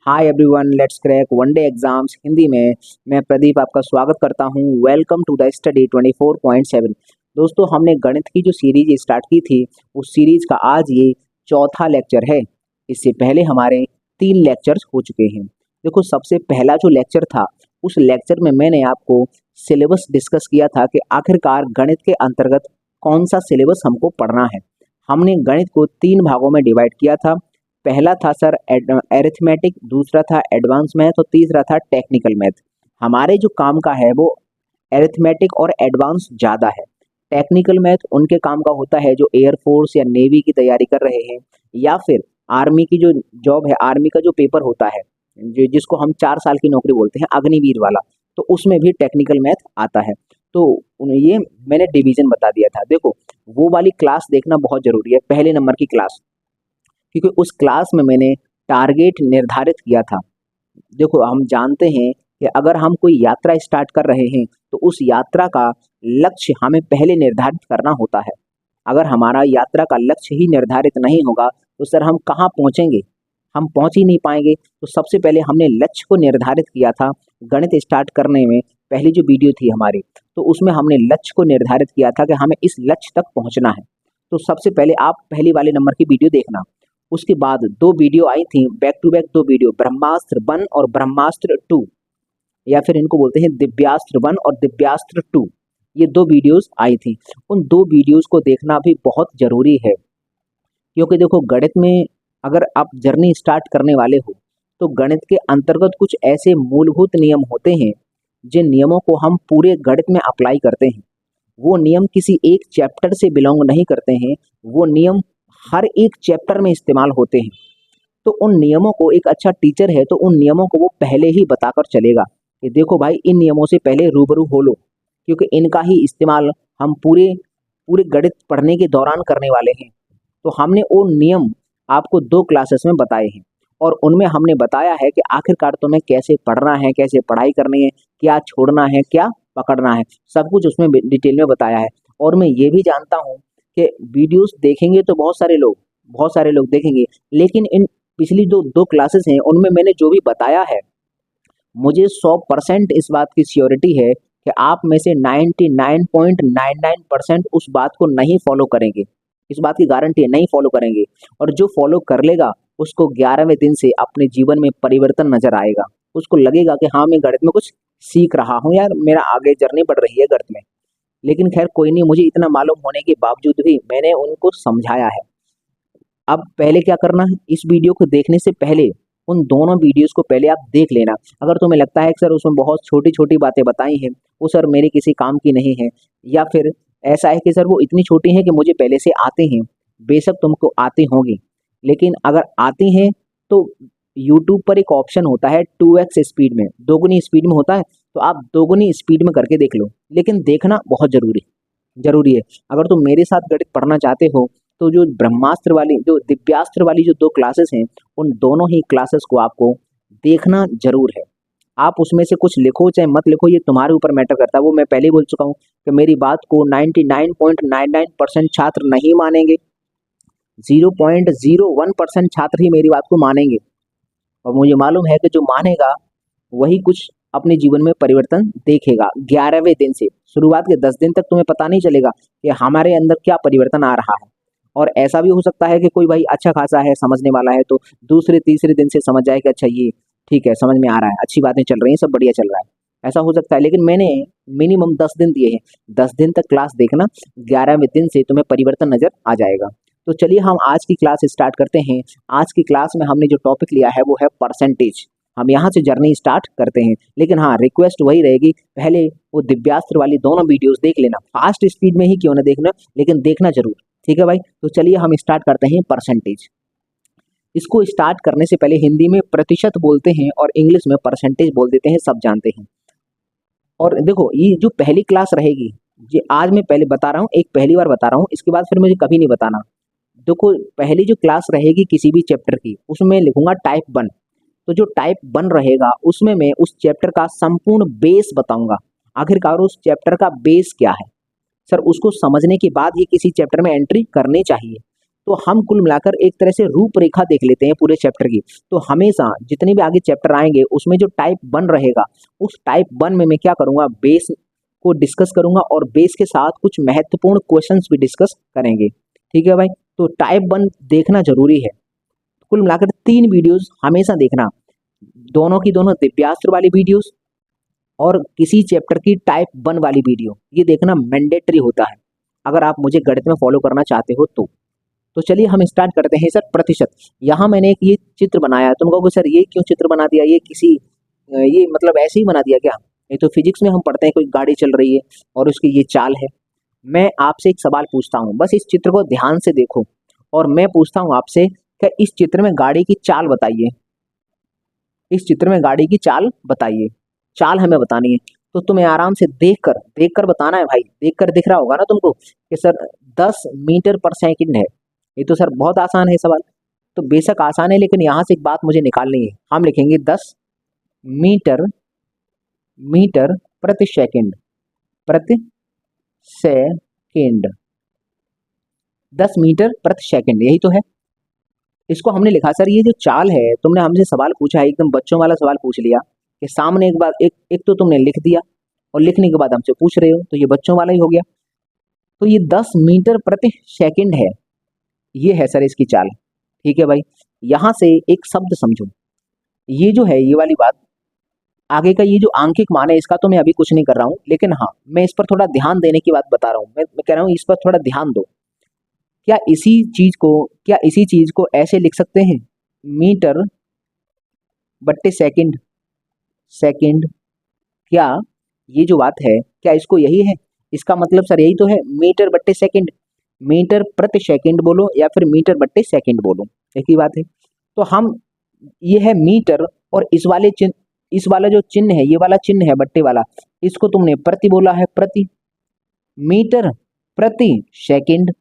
Hi everyone, let's crack one day exams Hindi में। मैं प्रदीप आपका स्वागत करता हूं। Welcome to the study 24.7। दोस्तों, हमने गणित की जो सीरीज स्टार्ट की थी उस सीरीज का आज ये चौथा लेक्चर है। इससे पहले हमारे 3 लेक्चर्स हो चुके हैं। देखो, सबसे पहला जो लेक्चर था उस लेक्चर में मैंने आपको सिलेबस डिस्कस किया था कि आखिरकार गणित के अंतर्गत कौन सा सिलेबस हमको पढ़ना है। हमने गणित को 3 भागों में डिवाइड किया था। पहला था सर एरिथमेटिक, दूसरा था एडवांस मैथ और तीसरा था टेक्निकल मैथ। हमारे जो काम का है वो एरिथमेटिक और एडवांस ज़्यादा है। टेक्निकल मैथ उनके काम का होता है जो एयरफोर्स या नेवी की तैयारी कर रहे हैं, या फिर आर्मी की जो जॉब है, आर्मी का जो पेपर होता है जिसको हम 4 साल की नौकरी बोलते हैं, अग्निवीर वाला, तो उसमें भी टेक्निकल मैथ आता है। तो ये मैंने डिवीजन बता दिया था। देखो, वो वाली क्लास देखना बहुत ज़रूरी है, पहले नंबर की क्लास, क्योंकि उस क्लास में मैंने टारगेट निर्धारित किया था। देखो, हम जानते हैं कि अगर हम कोई यात्रा स्टार्ट कर रहे हैं तो उस यात्रा का लक्ष्य हमें पहले निर्धारित करना होता है। अगर हमारा यात्रा का लक्ष्य ही निर्धारित नहीं होगा तो सर हम कहाँ पहुँचेंगे, हम पहुँच ही नहीं पाएंगे। तो सबसे पहले हमने लक्ष्य को निर्धारित किया था। गणित स्टार्ट करने में पहली जो वीडियो थी हमारी, तो उसमें हमने लक्ष्य को निर्धारित किया था कि हमें इस लक्ष्य तक पहुँचना है। तो सबसे पहले आप पहली वाले नंबर की वीडियो देखना। उसके बाद 2 वीडियो आई थी बैक टू बैक, 2 वीडियो, ब्रह्मास्त्र 1 और ब्रह्मास्त्र 2, या फिर इनको बोलते हैं दिव्यास्त्र 1 और दिव्यास्त्र 2। ये 2 वीडियोस आई थी। उन 2 वीडियोस को देखना भी बहुत ज़रूरी है, क्योंकि देखो, गणित में अगर आप जर्नी स्टार्ट करने वाले हो तो गणित के अंतर्गत कुछ ऐसे मूलभूत नियम होते हैं जिन नियमों को हम पूरे गणित में अप्लाई करते हैं। वो नियम किसी एक चैप्टर से बिलोंग नहीं करते हैं, वो नियम हर एक चैप्टर में इस्तेमाल होते हैं। तो उन नियमों को, एक अच्छा टीचर है तो उन नियमों को वो पहले ही बताकर चलेगा कि देखो भाई, इन नियमों से पहले रूबरू हो लो, क्योंकि इनका ही इस्तेमाल हम पूरे पूरे गणित पढ़ने के दौरान करने वाले हैं। तो हमने वो नियम आपको 2 क्लासेस में बताए हैं, और उनमें हमने बताया है कि आखिरकार तुम्हें कैसे पढ़ना है, कैसे पढ़ाई करनी है, क्या छोड़ना है, क्या पकड़ना है, सब कुछ उसमें डिटेल में बताया है। और मैं ये भी जानता हूँ कि वीडियोस देखेंगे तो बहुत सारे लोग देखेंगे, लेकिन इन पिछली जो 2 क्लासेस हैं उनमें मैंने जो भी बताया है, मुझे 100% इस बात की श्योरिटी है कि आप में से 99.99% उस बात को नहीं फॉलो करेंगे। इस बात की गारंटी है, नहीं फॉलो करेंगे। और जो फॉलो कर लेगा उसको 11वें दिन से अपने जीवन में परिवर्तन नजर आएगा। उसको लगेगा कि हाँ, मैं गणित में कुछ सीख रहा हूँ यार, मेरा आगे जर्नी बढ़ रही है गणित में। लेकिन खैर कोई नहीं, मुझे इतना मालूम होने के बावजूद भी मैंने उनको समझाया है। अब पहले क्या करना है, इस वीडियो को देखने से पहले उन दोनों वीडियोस को पहले आप देख लेना। अगर तुम्हें लगता है कि सर उसमें बहुत छोटी छोटी बातें बताई हैं, वो सर मेरे किसी काम की नहीं है, या फिर ऐसा है कि सर वो इतनी छोटी हैं कि मुझे पहले से आते हैं, बेशक तुमको आती होंगी, लेकिन अगर आती हैं तो यूट्यूब पर एक ऑप्शन होता है 2x स्पीड में, दोगुनी स्पीड में होता है, तो आप दोगुनी स्पीड में करके देख लो। लेकिन देखना बहुत जरूरी है। अगर तुम मेरे साथ गणित पढ़ना चाहते हो तो जो ब्रह्मास्त्र वाली, जो दिव्यास्त्र वाली जो 2 क्लासेस हैं, उन दोनों ही क्लासेस को आपको देखना जरूर है। आप उसमें से कुछ लिखो चाहे मत लिखो, ये तुम्हारे ऊपर मैटर करता है। वो मैं पहले ही बोल चुका हूँ कि मेरी बात को 99.99% छात्र नहीं मानेंगे, 0.01% छात्र ही मेरी बात को मानेंगे। और मुझे मालूम है कि जो मानेगा वही कुछ अपने जीवन में परिवर्तन देखेगा। 11वें दिन से, शुरुआत के 10 दिन तक तुम्हें पता नहीं चलेगा कि हमारे अंदर क्या परिवर्तन आ रहा है। और ऐसा भी हो सकता है कि कोई भाई अच्छा खासा है, समझने वाला है, तो दूसरे तीसरे दिन से समझ जाए कि अच्छा ये ठीक है, समझ में आ रहा है, अच्छी बातें चल रही हैं, सब बढ़िया चल रहा है। ऐसा हो सकता है, लेकिन मैंने मिनिमम 10 दिन दिए हैं। 10 दिन तक क्लास देखना, 11वें दिन से तुम्हें परिवर्तन नजर आ जाएगा। तो चलिए हम आज की क्लास स्टार्ट करते हैं। आज की क्लास में हमने जो टॉपिक लिया है वो है परसेंटेज। हम यहाँ से जर्नी स्टार्ट करते हैं, लेकिन हाँ, रिक्वेस्ट वही रहेगी, पहले वो दिव्यास्त्र वाली दोनों वीडियोस देख लेना, फास्ट स्पीड में ही क्यों ना देखना, लेकिन देखना जरूर, ठीक है भाई। तो चलिए हम स्टार्ट करते हैं परसेंटेज। इसको स्टार्ट करने से पहले हिंदी में प्रतिशत बोलते हैं और इंग्लिश में परसेंटेज बोल देते हैं, सब जानते हैं। और देखो, ये जो पहली क्लास रहेगी, ये आज मैं पहले बता रहा हूँ, एक पहली बार बता रहा हूँ, इसके बाद फिर मुझे कभी नहीं बताना। देखो, पहली जो क्लास रहेगी किसी भी चैप्टर की, उसमें लिखूंगा टाइप 1। तो जो टाइप 1 रहेगा उसमें मैं उस चैप्टर का संपूर्ण बेस बताऊंगा। आखिरकार उस चैप्टर का बेस क्या है, सर उसको समझने के बाद ही किसी चैप्टर में एंट्री करनी चाहिए। तो हम कुल मिलाकर एक तरह से रूपरेखा देख लेते हैं पूरे चैप्टर की। तो हमेशा जितने भी आगे चैप्टर आएंगे उसमें जो टाइप 1 रहेगा, उस टाइप 1 में मैं क्या करूंगा, बेस को डिस्कस करूंगा और बेस के साथ कुछ महत्वपूर्ण क्वेश्चंस भी डिस्कस करेंगे। ठीक है भाई, तो टाइप 1 देखना जरूरी है। कुल मिलाकर 3 वीडियोस हमेशा देखना, दोनों की दोनों दिव्यास्त्र वाली वीडियोस और किसी चैप्टर की टाइप 1 वाली वीडियो, ये देखना मैंडेटरी होता है अगर आप मुझे गणित में फॉलो करना चाहते हो तो चलिए हम स्टार्ट करते हैं सर। प्रतिशत, यहाँ मैंने एक ये चित्र बनाया है। तुम कहोगे सर ये क्यों चित्र बना दिया, ये किसी ये मतलब ऐसे ही बना दिया क्या? ये तो फिजिक्स में हम पढ़ते हैं, कोई गाड़ी चल रही है और उसकी ये चाल है। मैं आपसे एक सवाल पूछता हूँ, बस इस चित्र को ध्यान से देखो और मैं पूछता हूँ आपसे कि इस चित्र में गाड़ी की चाल बताइए। इस चित्र में गाड़ी की चाल बताइए, चाल हमें बतानी है। तो तुम्हें आराम से देख कर बताना है भाई। देख कर दिख रहा होगा ना तुमको कि सर 10 मीटर पर सेकंड है। ये तो सर बहुत आसान है सवाल। तो बेशक आसान है, लेकिन यहाँ से एक बात मुझे निकालनी है। हम लिखेंगे 10 मीटर मीटर प्रति सेकंड, प्रति सेकंड, 10 मीटर प्रति सेकंड, यही तो है। इसको हमने लिखा सर, ये जो चाल है, तुमने हमसे सवाल पूछा है, एकदम बच्चों वाला सवाल पूछ लिया कि सामने एक बार एक तो तुमने लिख दिया और लिखने के बाद हमसे पूछ रहे हो, तो ये बच्चों वाला ही हो गया। तो ये 10 मीटर प्रति सेकंड है, ये है सर इसकी चाल। ठीक है भाई, यहां से एक शब्द समझो, ये जो है ये वाली बात, आगे का ये जो आंकिक मान है इसका तो मैं अभी कुछ नहीं कर रहा हूं, लेकिन हाँ मैं इस पर थोड़ा ध्यान देने की बात बता रहा हूं। मैं कह रहा हूं इस पर थोड़ा ध्यान दो। क्या इसी चीज को ऐसे लिख सकते हैं, मीटर बट्टे सेकंड, सेकंड, क्या ये जो बात है क्या इसको यही है? इसका मतलब सर यही तो है, मीटर बट्टे सेकंड। मीटर प्रति सेकंड बोलो या फिर मीटर बट्टे सेकंड बोलो, एक ही बात है। तो हम, ये है मीटर और इस वाले चिन्ह, इस वाला जो चिन्ह है, ये वाला चिन्ह है बट्टे वाला, इसको तुमने प्रति बोला है, प्रति, मीटर प्रति सेकंड,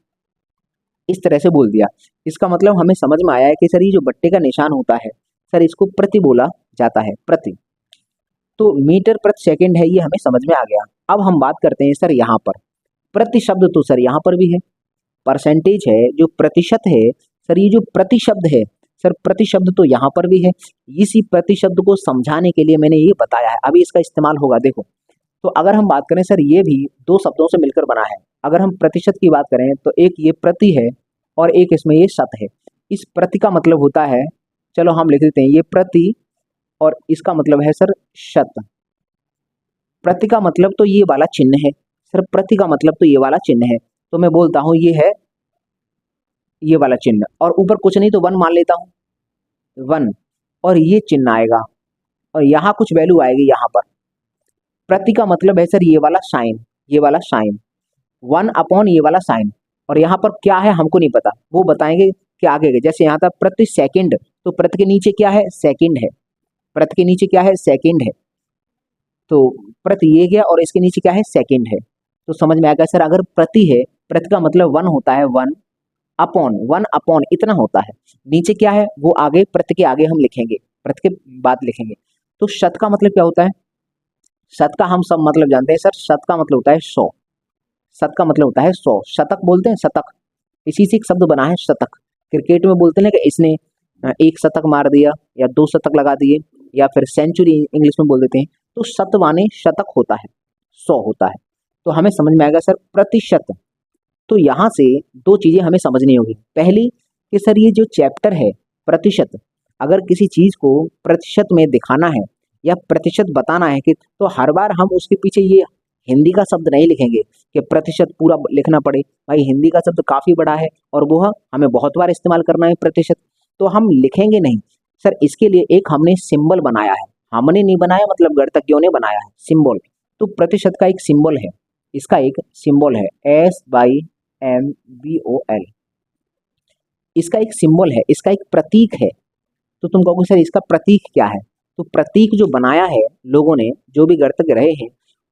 इस तरह से बोल दिया। इसका मतलब हमें समझ में आया है कि सर ये जो बट्टे का निशान होता है सर, इसको प्रति बोला जाता है, प्रति। तो मीटर प्रति सेकंड है, ये हमें समझ में आ गया। अब हम बात करते हैं सर यहाँ पर, प्रति शब्द तो सर यहाँ पर भी है, परसेंटेज है, जो प्रतिशत है सर, ये जो प्रति शब्द है सर, प्रति शब्द तो यहाँ पर भी है। इसी प्रति शब्द को समझाने के लिए मैंने ये बताया है, अभी इसका इस्तेमाल होगा, देखो। तो अगर हम बात करें सर, ये भी 2 शब्दों से मिलकर बना है। अगर हम प्रतिशत की बात करें तो एक ये प्रति है और एक इसमें ये शत है। इस प्रति का मतलब होता है, चलो हम लिख देते हैं ये प्रति, और इसका मतलब है सर शत। प्रति का मतलब तो ये वाला चिन्ह है सर, प्रति का मतलब तो ये वाला चिन्ह है। तो मैं बोलता हूं ये है ये वाला चिन्ह, और ऊपर कुछ नहीं तो 1 मान लेता हूं, 1, और ये चिन्ह आएगा और यहाँ कुछ वैल्यू आएगी यहाँ पर। प्रति का मतलब है सर ये वाला साइन, ये वाला साइन, 1 अपॉन ये वाला साइन, और यहाँ पर क्या है हमको नहीं पता, वो बताएंगे कि आगे के। जैसे यहाँ था प्रति सेकंड, तो प्रति के नीचे क्या है, सेकंड है, प्रति के नीचे क्या है, सेकंड है। तो प्रति ये गया और इसके नीचे क्या है, सेकंड है। तो समझ में आएगा सर, अगर प्रति है, प्रति का मतलब 1 होता है, 1 अपॉन इतना होता है। नीचे क्या है वो आगे, प्रति के आगे हम लिखेंगे, प्रति के बाद लिखेंगे। तो शत का मतलब क्या होता है, शत का हम सब मतलब जानते हैं सर, शत का मतलब होता है 100, शत का मतलब होता है 100। शतक बोलते हैं, शतक, इसी से एक शब्द बना है शतक। क्रिकेट में बोलते हैं कि इसने 1 शतक मार दिया या 2 शतक लगा दिए, या फिर सेंचुरी इंग्लिश में बोल देते हैं। तो शत माने शतक होता है, 100 होता है। तो हमें समझ में आएगा सर प्रतिशत। तो यहाँ से 2 चीजें हमें समझनी होगी। पहली कि सर ये जो चैप्टर है प्रतिशत, अगर किसी चीज को प्रतिशत में दिखाना है या प्रतिशत बताना है कि, तो हर बार हम उसके पीछे ये हिंदी का शब्द नहीं लिखेंगे कि प्रतिशत पूरा लिखना पड़े। भाई हिंदी का शब्द काफी बड़ा है और वो हमें बहुत बार इस्तेमाल करना है प्रतिशत, तो हम लिखेंगे नहीं सर। इसके लिए एक हमने सिंबल बनाया है, हमने नहीं बनाया मतलब गणितज्ञों ने बनाया है, सिंबल। तो प्रतिशत का एक सिंबल है, इसका एक सिंबल है SYMBOL, इसका एक सिंबल है, इसका एक प्रतीक है। तो तुम कहोगे सर इसका प्रतीक क्या है? तो प्रतीक जो बनाया है लोगों ने, जो भी गणितज्ञ रहे हैं,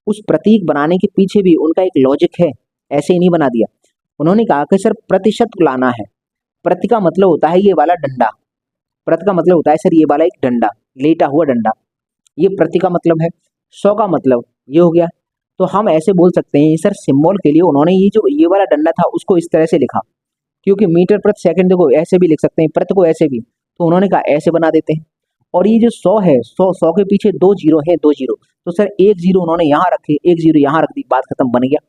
उस प्रतीक बनाने के पीछे भी उनका एक लॉजिक है, ऐसे ही नहीं बना दिया। उन्होंने कहा कि सर प्रतिशत लाना है, प्रति का मतलब होता है ये वाला डंडा, प्रति का मतलब होता है सर ये वाला एक डंडा, लेटा हुआ डंडा, ये प्रति का मतलब है। 100 का मतलब ये हो गया। तो हम ऐसे बोल सकते हैं सर, सिंबल के लिए उन्होंने ये जो ये वाला डंडा था उसको इस तरह से लिखा, क्योंकि मीटर प्रति सेकंड देखो ऐसे भी लिख सकते हैं, प्रति को ऐसे भी, तो उन्होंने कहा ऐसे बना देते हैं। और ये जो 100 है, 100 के पीछे 2 जीरो है, 2 जीरो, तो सर एक जीरो उन्होंने यहाँ रखे, एक जीरो यहाँ रख दी, बात खत्म, बन गया।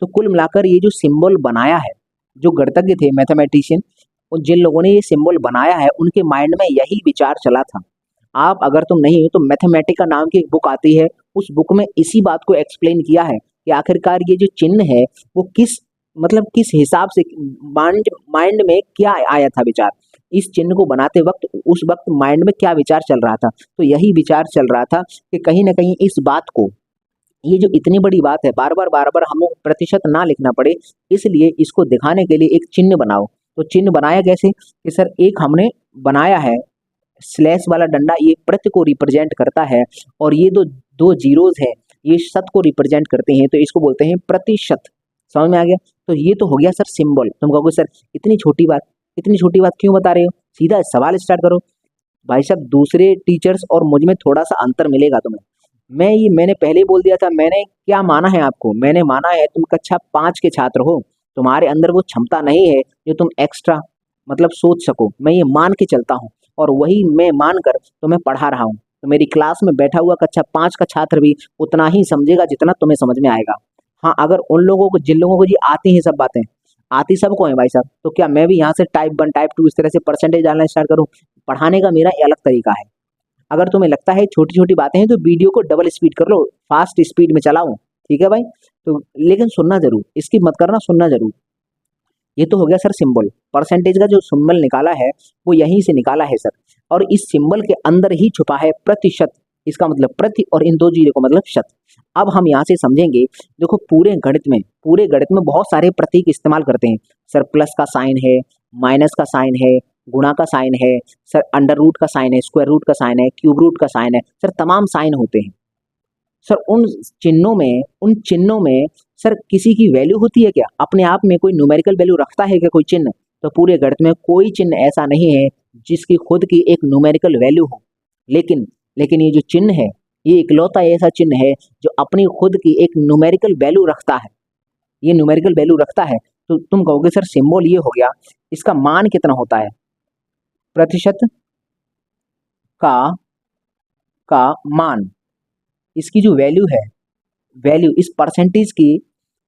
तो कुल मिलाकर ये जो सिंबल बनाया है, जो गणितज्ञ थे, मैथमेटिशियन, और जिन लोगों ने ये सिंबल बनाया है, उनके माइंड में यही विचार चला था। आप अगर तुम नहीं हो तो मैथमेटिका नाम की एक बुक आती है, उस बुक में इसी बात को एक्सप्लेन किया है कि आखिरकार ये जो चिन्ह है वो किस मतलब किस हिसाब से माइंड माइंड में क्या आया था विचार, इस चिन्ह को बनाते वक्त उस वक्त माइंड में क्या विचार चल रहा था। तो यही विचार चल रहा था कि कहीं ना कहीं इस बात को, ये जो इतनी बड़ी बात है, बार बार हमें प्रतिशत ना लिखना पड़े, इसलिए इसको दिखाने के लिए एक चिन्ह बनाओ। तो चिन्ह बनाया कैसे कि सर एक हमने बनाया है स्लैश वाला डंडा, ये प्रति को रिप्रेजेंट करता है, और ये दो दो जीरोज है, ये शत को रिप्रेजेंट करते हैं, तो इसको बोलते हैं प्रतिशत। समझ में आ गया? तो ये तो हो गया सर सिंबल। तुम कहोगे सर इतनी छोटी बात, इतनी छोटी बात क्यों बता रहे हो, सीधा सवाल स्टार्ट करो। भाई साहब दूसरे टीचर्स और मुझ में थोड़ा सा अंतर मिलेगा तुम्हें। मैंने पहले ही बोल दिया था, मैंने क्या माना है आपको, मैंने माना है तुम कक्षा 5 के छात्र हो, तुम्हारे अंदर वो क्षमता नहीं है जो तुम एक्स्ट्रा मतलब सोच सको, मैं ये मान के चलता हूँ, और वही मैं मान कर तुम्हें पढ़ा रहा हूँ। तो मेरी क्लास में बैठा हुआ कक्षा 5 का छात्र भी उतना ही समझेगा जितना तुम्हें समझ में आएगा। हाँ, अगर उन लोगों को, जिन लोगों को ये आती हैं सब बातें, आती सबको है भाई साहब, तो क्या मैं भी यहाँ से टाइप 1 टाइप 2 इस तरह से परसेंटेज डालना स्टार्ट करूँ? पढ़ाने का मेरा अलग तरीका है। अगर तुम्हें लगता है छोटी छोटी बातें हैं तो वीडियो को डबल स्पीड कर लो, फास्ट स्पीड में चलाओ, ठीक है भाई? तो लेकिन सुनना जरूर, इसकी मत करना, सुनना जरूर। ये तो हो गया सर सिंबल, परसेंटेज का जो सिंबल निकाला है वो यहीं से निकाला है सर, और इस सिंबल के अंदर ही छुपा है प्रतिशत, इसका मतलब प्रति, और इन दो जीरो का मतलब शत। अब हम यहाँ से समझेंगे, देखो पूरे गणित में बहुत सारे प्रतीक इस्तेमाल करते हैं सर, प्लस का साइन है, माइनस का साइन है, गुणा का साइन है सर, अंडर रूट का साइन है, स्क्वायर रूट का साइन है, क्यूब रूट का साइन है सर, तमाम साइन होते हैं सर। उन चिन्हों में सर किसी की वैल्यू होती है क्या, अपने आप में कोई न्यूमेरिकल वैल्यू रखता है क्या कोई चिन्ह? तो पूरे गणित में कोई चिन्ह ऐसा नहीं है जिसकी खुद की एक न्यूमेरिकल वैल्यू हो। लेकिन लेकिन ये जो चिन्ह है, ये इकलौता ऐसा चिन्ह है जो अपनी खुद की एक न्यूमेरिकल वैल्यू रखता है, ये न्यूमेरिकल वैल्यू रखता है। तो तुम कहोगे सर सिंबल ये हो गया, इसका मान कितना होता है? प्रतिशत का मान, इसकी जो वैल्यू है, वैल्यू इस परसेंटेज की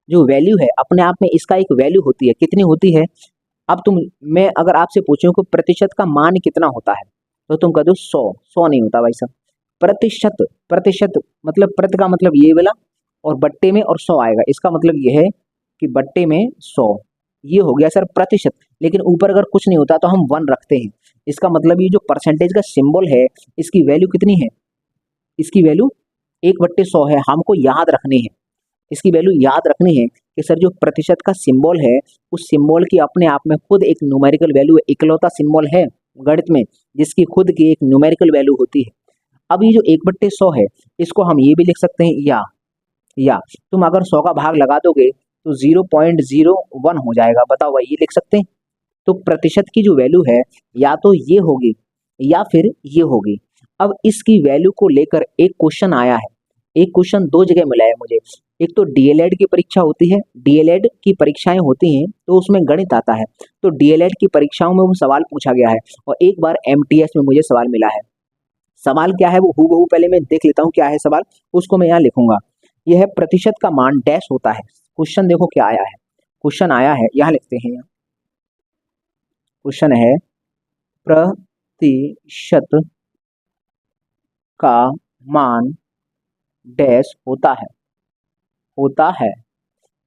जो वैल्यू है, अपने आप में इसका एक वैल्यू होती है, कितनी होती है? अब मैं अगर आपसे पूछूं कि प्रतिशत का मान कितना होता है, तो तुम कह दो 100 नहीं होता भाई साहब। प्रतिशत मतलब प्रति का मतलब ये वाला, और बट्टे में और 100 आएगा, इसका मतलब ये है कि बट्टे में 100, ये हो गया सर प्रतिशत। लेकिन ऊपर अगर कुछ नहीं होता तो हम 1 रखते हैं, इसका मतलब ये जो परसेंटेज का सिंबल है, इसकी वैल्यू कितनी है? इसकी वैल्यू 1/100 है, हमको याद रखनी है, इसकी वैल्यू याद रखनी है कि सर जो प्रतिशत का सिंबल है, उस सिंबल की अपने आप में खुद एक न्यूमेरिकल वैल्यू है, इकलौता सिंबल है गणित में जिसकी खुद की एक न्यूमेरिकल वैल्यू होती है। अब ये जो 1/100 है, इसको हम ये भी लिख सकते हैं या तुम अगर 100 का भाग लगा दोगे तो 0.01 हो जाएगा, बताओ भाई, ये लिख सकते हैं? तो प्रतिशत की जो वैल्यू है या तो ये होगी या फिर ये होगी। अब इसकी वैल्यू को लेकर एक क्वेश्चन आया है, एक क्वेश्चन दो जगह मिला है मुझे। एक तो डीएलएड की परीक्षा होती है, डीएलएड की परीक्षाएं होती हैं तो उसमें गणित आता है, तो डीएलएड की परीक्षाओं में वो सवाल पूछा गया है, और एक बार एमटीएस में मुझे सवाल मिला है। सवाल क्या है वो हूबहू पहले मैं देख लेता हूँ क्या है सवाल, उसको मैं यहाँ लिखूंगा। यह है प्रतिशत का मान डैश होता है। क्वेश्चन देखो क्या आया है, क्वेश्चन आया है, यहाँ लिखते हैं, क्वेश्चन है प्रतिशत का मान डैश होता है,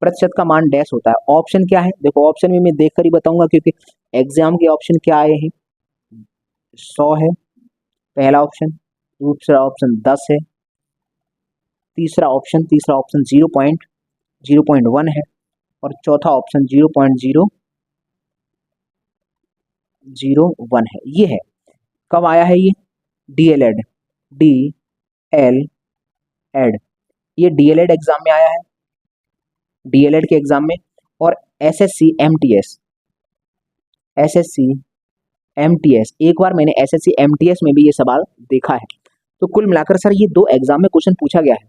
प्रतिशत का मान डैश होता है। ऑप्शन क्या है, देखो ऑप्शन में मैं देख कर ही बताऊंगा क्योंकि एग्जाम के ऑप्शन क्या आए हैं। 100 है पहला ऑप्शन, दूसरा ऑप्शन 10 है, तीसरा ऑप्शन 0.1 है, और चौथा ऑप्शन 0.001 है। ये है, कब आया है ये? डीएलएड, ये डीएलएड एग्जाम में आया है, डीएलएड के एग्जाम में, और एसएससी एमटीएस एक बार मैंने एसएससी एमटीएस में भी ये सवाल देखा है। तो कुल मिलाकर सर ये 2 एग्जाम में क्वेश्चन पूछा गया है।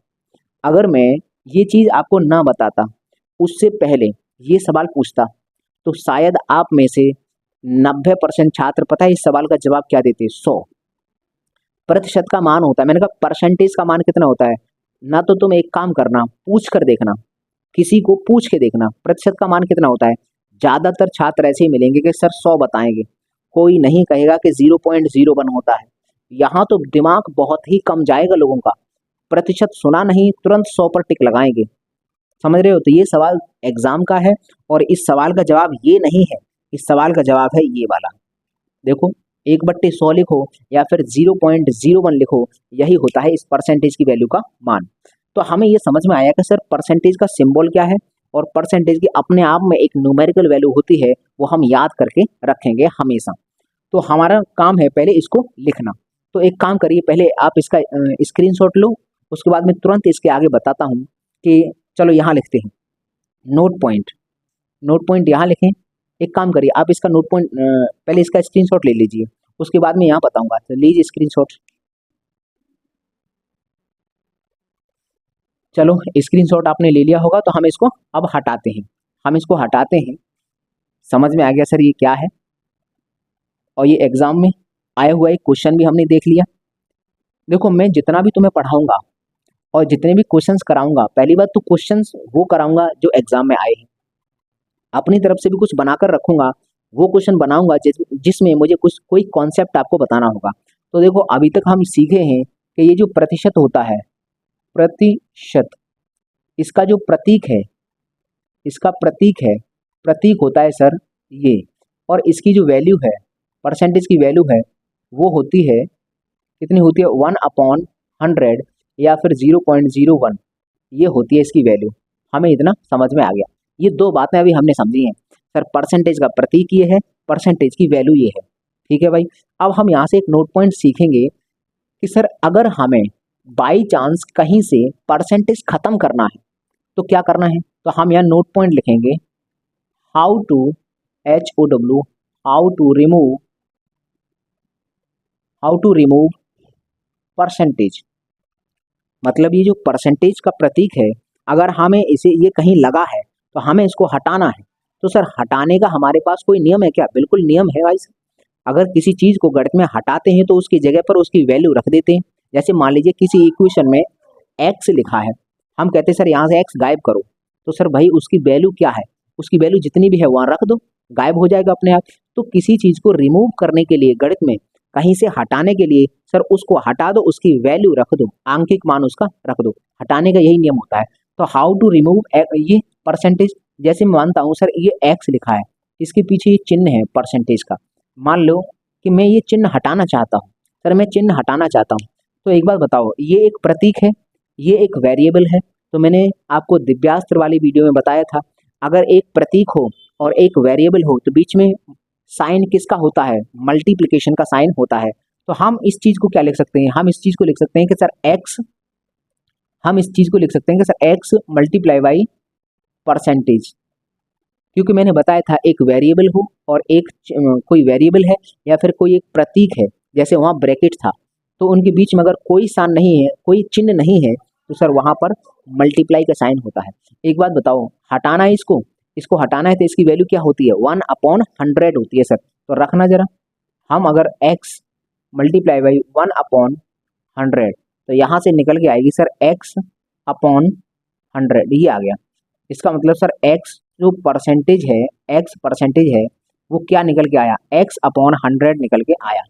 अगर मैं ये चीज आपको ना बताता, उससे पहले ये सवाल पूछता, तो शायद आप में से 90% छात्र पता है इस सवाल का जवाब क्या देते हैं? 100 प्रतिशत का मान होता है। मैंने कहा परसेंटेज का मान कितना होता है? ना तो तुम एक काम करना, पूछ कर देखना, किसी को पूछ के देखना प्रतिशत का मान कितना होता है। ज्यादातर छात्र ऐसे ही मिलेंगे कि सर 100 बताएंगे, कोई नहीं कहेगा कि 0.01 होता है। यहाँ तो दिमाग बहुत ही कम जाएगा लोगों का, प्रतिशत सुना नहीं तुरंत 100 पर टिक लगाएंगे। समझ रहे हो? तो ये सवाल एग्जाम का है और इस सवाल का जवाब ये नहीं है, इस सवाल का जवाब है ये वाला। देखो 1/100 लिखो या फिर 0.01 लिखो, यही होता है इस परसेंटेज की वैल्यू का मान। तो हमें ये समझ में आया कि सर परसेंटेज का सिंबल क्या है और परसेंटेज की अपने आप में एक न्यूमेरिकल वैल्यू होती है, वो हम याद करके रखेंगे हमेशा। तो हमारा काम है पहले इसको लिखना। तो एक काम करिए, पहले आप इसका स्क्रीनशॉट लो, उसके बाद मैं तुरंत इसके आगे बताता हूँ कि चलो यहाँ लिखते हैं नोट पॉइंट। नोट पॉइंट यहाँ लिखें। एक काम करिए, आप इसका नोट पॉइंट पहले इसका स्क्रीनशॉट ले लीजिए, उसके बाद मैं यहाँ बताऊंगा। तो लीजिए स्क्रीनशॉट। चलो स्क्रीनशॉट आपने ले लिया होगा, तो हम इसको अब हटाते हैं। हम इसको हटाते हैं। समझ में आ गया सर ये क्या है? और ये एग्जाम में आया हुआ एक क्वेश्चन भी हमने देख लिया। देखो मैं जितना भी तुम्हें पढ़ाऊंगा और जितने भी क्वेश्चंस कराऊंगा, पहली बात तो क्वेश्चंस वो कराऊंगा जो एग्जाम में आए हैं। अपनी तरफ से भी कुछ बनाकर रखूंगा, वो क्वेश्चन बनाऊंगा जिसमें मुझे कुछ कोई कॉन्सेप्ट आपको बताना होगा। तो देखो अभी तक हम सीखे हैं कि ये जो प्रतिशत होता है, प्रतिशत, इसका जो प्रतीक है, इसका प्रतीक होता है सर ये, और इसकी जो वैल्यू है, परसेंटेज की वैल्यू है, वो होती है कितनी होती है? 1/100 या फिर 0.01, ये होती है इसकी वैल्यू। हमें इतना समझ में आ गया। ये दो बातें अभी हमने समझी हैं सर, परसेंटेज का प्रतीक ये है, परसेंटेज की वैल्यू ये है। ठीक है भाई। अब हम यहाँ से एक नोट पॉइंट सीखेंगे कि सर अगर हमें बाई चांस कहीं से परसेंटेज खत्म करना है तो क्या करना है? तो हम यहाँ नोट पॉइंट लिखेंगे, how to HOW, how to remove percentage. मतलब ये जो परसेंटेज का प्रतीक है, अगर हमें इसे ये कहीं लगा है तो हमें इसको हटाना है। तो सर हटाने का हमारे पास कोई नियम है क्या? बिल्कुल नियम है भाई। अगर किसी चीज को गणित में हटाते हैं तो उसकी जगह पर उसकी वैल्यू रख देते हैं। जैसे मान लीजिए किसी इक्वेशन में एक्स लिखा है, हम कहते हैं सर यहाँ से एक्स गायब करो, तो सर भाई उसकी वैल्यू क्या है? उसकी वैल्यू जितनी भी है वहां रख दो, गायब हो जाएगा अपने आप। तो किसी चीज को रिमूव करने के लिए गणित में, कहीं से हटाने के लिए सर उसको हटा दो, उसकी वैल्यू रख दो, आंकिक मान उसका रख दो। हटाने का यही नियम होता है। तो हाउ टू रिमूव ये परसेंटेज, जैसे मैं मानता हूँ सर ये एक्स लिखा है, इसके पीछे ये चिन्ह है परसेंटेज का। मान लो कि मैं ये चिन्ह हटाना चाहता हूँ, सर मैं चिन्ह हटाना चाहता हूँ। तो एक बात बताओ, ये एक प्रतीक है, ये एक वेरिएबल है। तो मैंने आपको दिव्यास्त्र वाली वीडियो में बताया था, अगर एक प्रतीक हो और एक वेरिएबल हो तो बीच में साइन किसका होता है? मल्टीप्लिकेशन का साइन होता है। तो हम इस चीज को क्या लिख सकते हैं? हम इस चीज को लिख सकते हैं कि सर एक्स, हम इस चीज को लिख सकते हैं कि sir x multiply by percentage. क्योंकि मैंने बताया था एक वेरिएबल हो और एक कोई वेरिएबल है या फिर कोई एक प्रतीक है, जैसे वहाँ ब्रैकेट था, तो उनके बीच में अगर कोई साइन नहीं है, कोई चिन्ह नहीं है, तो सर वहाँ पर मल्टीप्लाई का साइन होता है। एक बात बताओ, हटाना है इसको, इसको हटाना है तो इसकी वैल्यू क्या होती है? 1/100 होती है सर। तो रखना जरा, हम अगर x मल्टीप्लाई बाई 1/100, तो यहाँ से निकल के आएगी सर x/100, ये आ गया। इसका मतलब सर x जो परसेंटेज है, x परसेंटेज है, वो क्या निकल के आया? x/100 निकल के आया।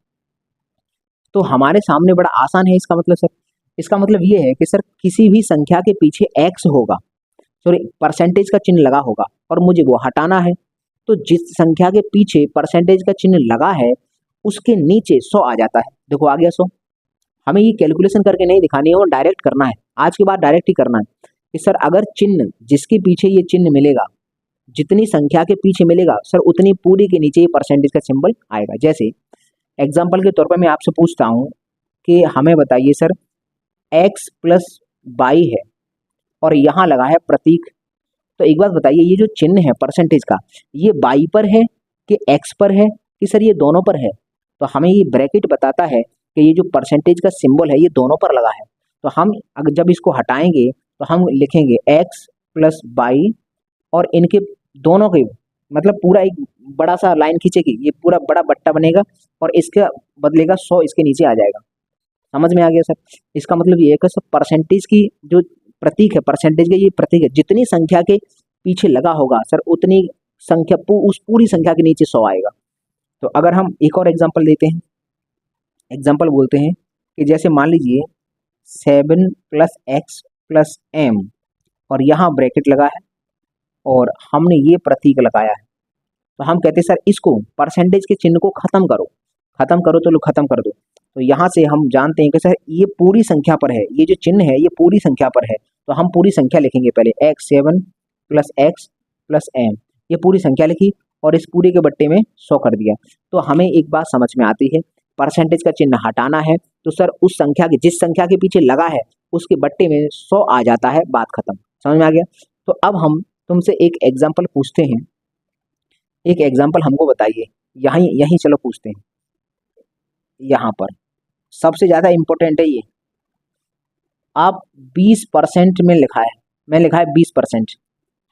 तो हमारे सामने बड़ा आसान है इसका मतलब सर। इसका मतलब ये है कि सर किसी भी संख्या के पीछे x होगा, सॉरी परसेंटेज का चिन्ह लगा होगा, और मुझे वो हटाना है। तो जिस संख्या के पीछे परसेंटेज का चिन्ह लगा है उसके नीचे 100 आ जाता है। देखो आ गया 100। हमें ये कैलकुलेशन करके नहीं दिखानी है, वो डायरेक्ट करना है। आज के बाद डायरेक्ट ही करना है कि सर अगर चिन्ह, जिसके पीछे ये चिन्ह मिलेगा, जितनी संख्या के पीछे मिलेगा सर उतनी पूरी के नीचे ये परसेंटेज का सिंबल आएगा। जैसे एग्जाम्पल के तौर पर मैं आपसे पूछता हूँ कि हमें बताइए सर x+22 है और यहाँ लगा है प्रतीक। तो एक बात बताइए, ये जो चिन्ह है परसेंटेज का, ये 22 पर है कि x पर है कि सर ये दोनों पर है? तो हमें ये ब्रैकेट बताता है कि ये जो परसेंटेज का सिंबल है ये दोनों पर लगा है। तो हम अगर जब इसको हटाएंगे तो हम लिखेंगे x+22 और इनके दोनों के मतलब पूरा एक बड़ा सा लाइन खींचेगी, ये पूरा बड़ा बट्टा बनेगा और इसके बदलेगा 100 इसके नीचे आ जाएगा। समझ में आ गया सर? इसका मतलब ये है कि सर परसेंटेज की जो प्रतीक है, परसेंटेज का ये प्रतीक है, जितनी संख्या के पीछे लगा होगा सर उतनी संख्या उस पूरी संख्या के नीचे 100 आएगा। तो अगर हम एक और एग्जांपल देते हैं, एग्जांपल बोलते हैं कि जैसे मान लीजिए 7 + x + m और यहाँ ब्रैकेट लगा है और हमने ये प्रतीक लगाया है, तो हम कहते हैं सर इसको परसेंटेज के चिन्ह को खत्म करो, खत्म करो तो लो खत्म कर दो। तो यहाँ से हम जानते हैं कि सर ये पूरी संख्या पर है, ये जो चिन्ह है ये पूरी संख्या पर है, तो हम पूरी संख्या लिखेंगे पहले x7 + x + m, ये पूरी संख्या लिखी और इस पूरे के बट्टे में 100 कर दिया। तो हमें एक बात समझ में आती है, परसेंटेज का चिन्ह हटाना है तो सर उस संख्या के जिस संख्या के पीछे लगा है उसके बट्टे में 100 आ जाता है, बात खत्म। समझ में आ गया? तो अब हम तुमसे एक एग्जाम्पल पूछते हैं, एक एग्जाम्पल हमको बताइए, यहीं यहीं चलो पूछते हैं। यहाँ पर सबसे ज़्यादा इम्पोर्टेंट है ये, आप 20% में लिखा है, मैं लिखा है 20%,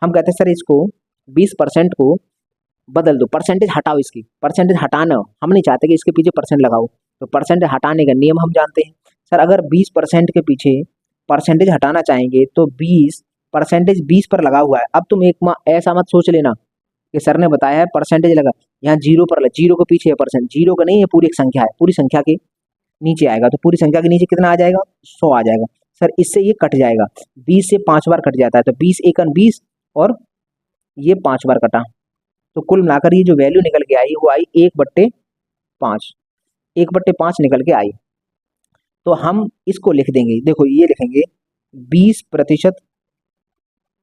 हम कहते हैं सर इसको 20% को बदल दो, परसेंटेज हटाओ, इसकी परसेंटेज हटाना, हम नहीं चाहते कि इसके पीछे परसेंट लगाओ, तो परसेंटेज हटाने का नियम हम जानते हैं। सर अगर 20% के पीछे परसेंटेज हटाना चाहेंगे तो 20 पर लगा हुआ है। अब तुम एक ऐसा मत सोच लेना कि सर ने बताया है परसेंटेज लगा, यहाँ 0 पर जीरो के पीछे है परसेंट, 0 का नहीं है, पूरी एक संख्या है, पूरी संख्या के नीचे आएगा, तो पूरी संख्या के नीचे कितना आ जाएगा? 100 आ जाएगा। सर इससे ये कट जाएगा, 20 से 5 बार कट जाता है, तो 20 एकन 20 और ये 5 बार कटा, तो कुल मिलाकर ये जो वैल्यू निकल के आई वो आई 1/5, 1/5 निकल के आई। तो हम इसको लिख देंगे, देखो ये लिखेंगे 20%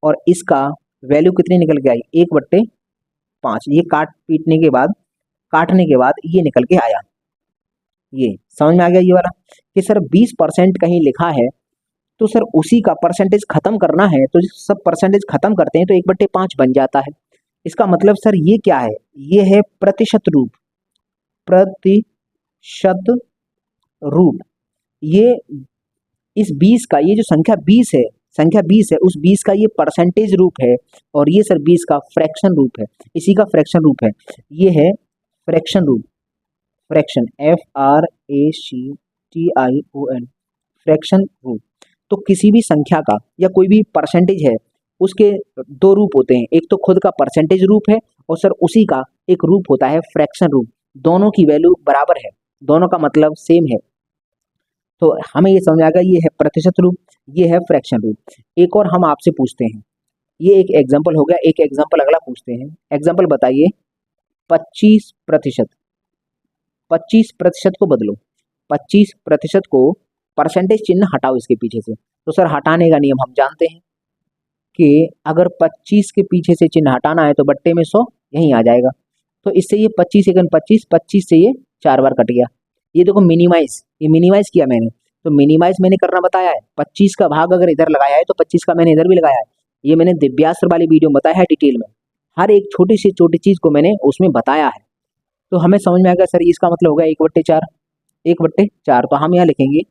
और इसका वैल्यू कितनी निकल के आई? 1/5, ये काटने के बाद ये निकल के आया। ये समझ में आ गया ये वाला कि सर 20% कहीं लिखा है तो सर उसी का परसेंटेज खत्म करना है, तो सब परसेंटेज खत्म करते हैं तो 1/5 बन जाता है। इसका मतलब सर ये क्या है? ये है प्रतिशत रूप, प्रतिशत रूप। ये इस 20 का, ये जो संख्या 20 है, संख्या 20 है, उस 20 का ये परसेंटेज रूप है और ये सर 20 का फ्रैक्शन रूप है, इसी का फ्रैक्शन रूप है। ये है फ्रैक्शन रूप, फ्रैक्शन FRACTION, फ्रैक्शन रूप। तो किसी भी संख्या का या कोई भी परसेंटेज है उसके दो रूप होते हैं, एक तो खुद का परसेंटेज रूप है और सर उसी का एक रूप होता है फ्रैक्शन रूप। दोनों की वैल्यू बराबर है, दोनों का मतलब सेम है, तो हमें ये समझ आ गया ये है प्रतिशत रूप, ये है फ्रैक्शन रूप। एक और हम आपसे पूछते हैं, ये एक एग्जाम्पल हो गया, एक एग्जाम्पल अगला पूछते हैं। एग्जाम्पल बताइए 25%, 25% को बदलो, 25% को परसेंटेज चिन्ह हटाओ इसके पीछे से। तो सर हटाने का नियम हम जानते हैं कि अगर 25 के पीछे से चिन्ह हटाना है तो बट्टे में 100 यहीं आ जाएगा। तो इससे ये 25 एकन 25, 25 से ये 4 बार कट गया। ये देखो मिनिमाइज, ये मिनिमाइज किया मैंने, तो मिनिमाइज मैंने करना बताया है। 25 का भाग अगर इधर लगाया है तो 25 का मैंने इधर भी लगाया है। ये मैंने दिव्यास्त्र वाली वीडियो में बताया है डिटेल में, हर एक छोटी से छोटी चीज़ को मैंने उसमें बताया है। तो हमें समझ में आ गया सर इसका मतलब होगा 1/4, 1/4। तो हम यहाँ लिखेंगे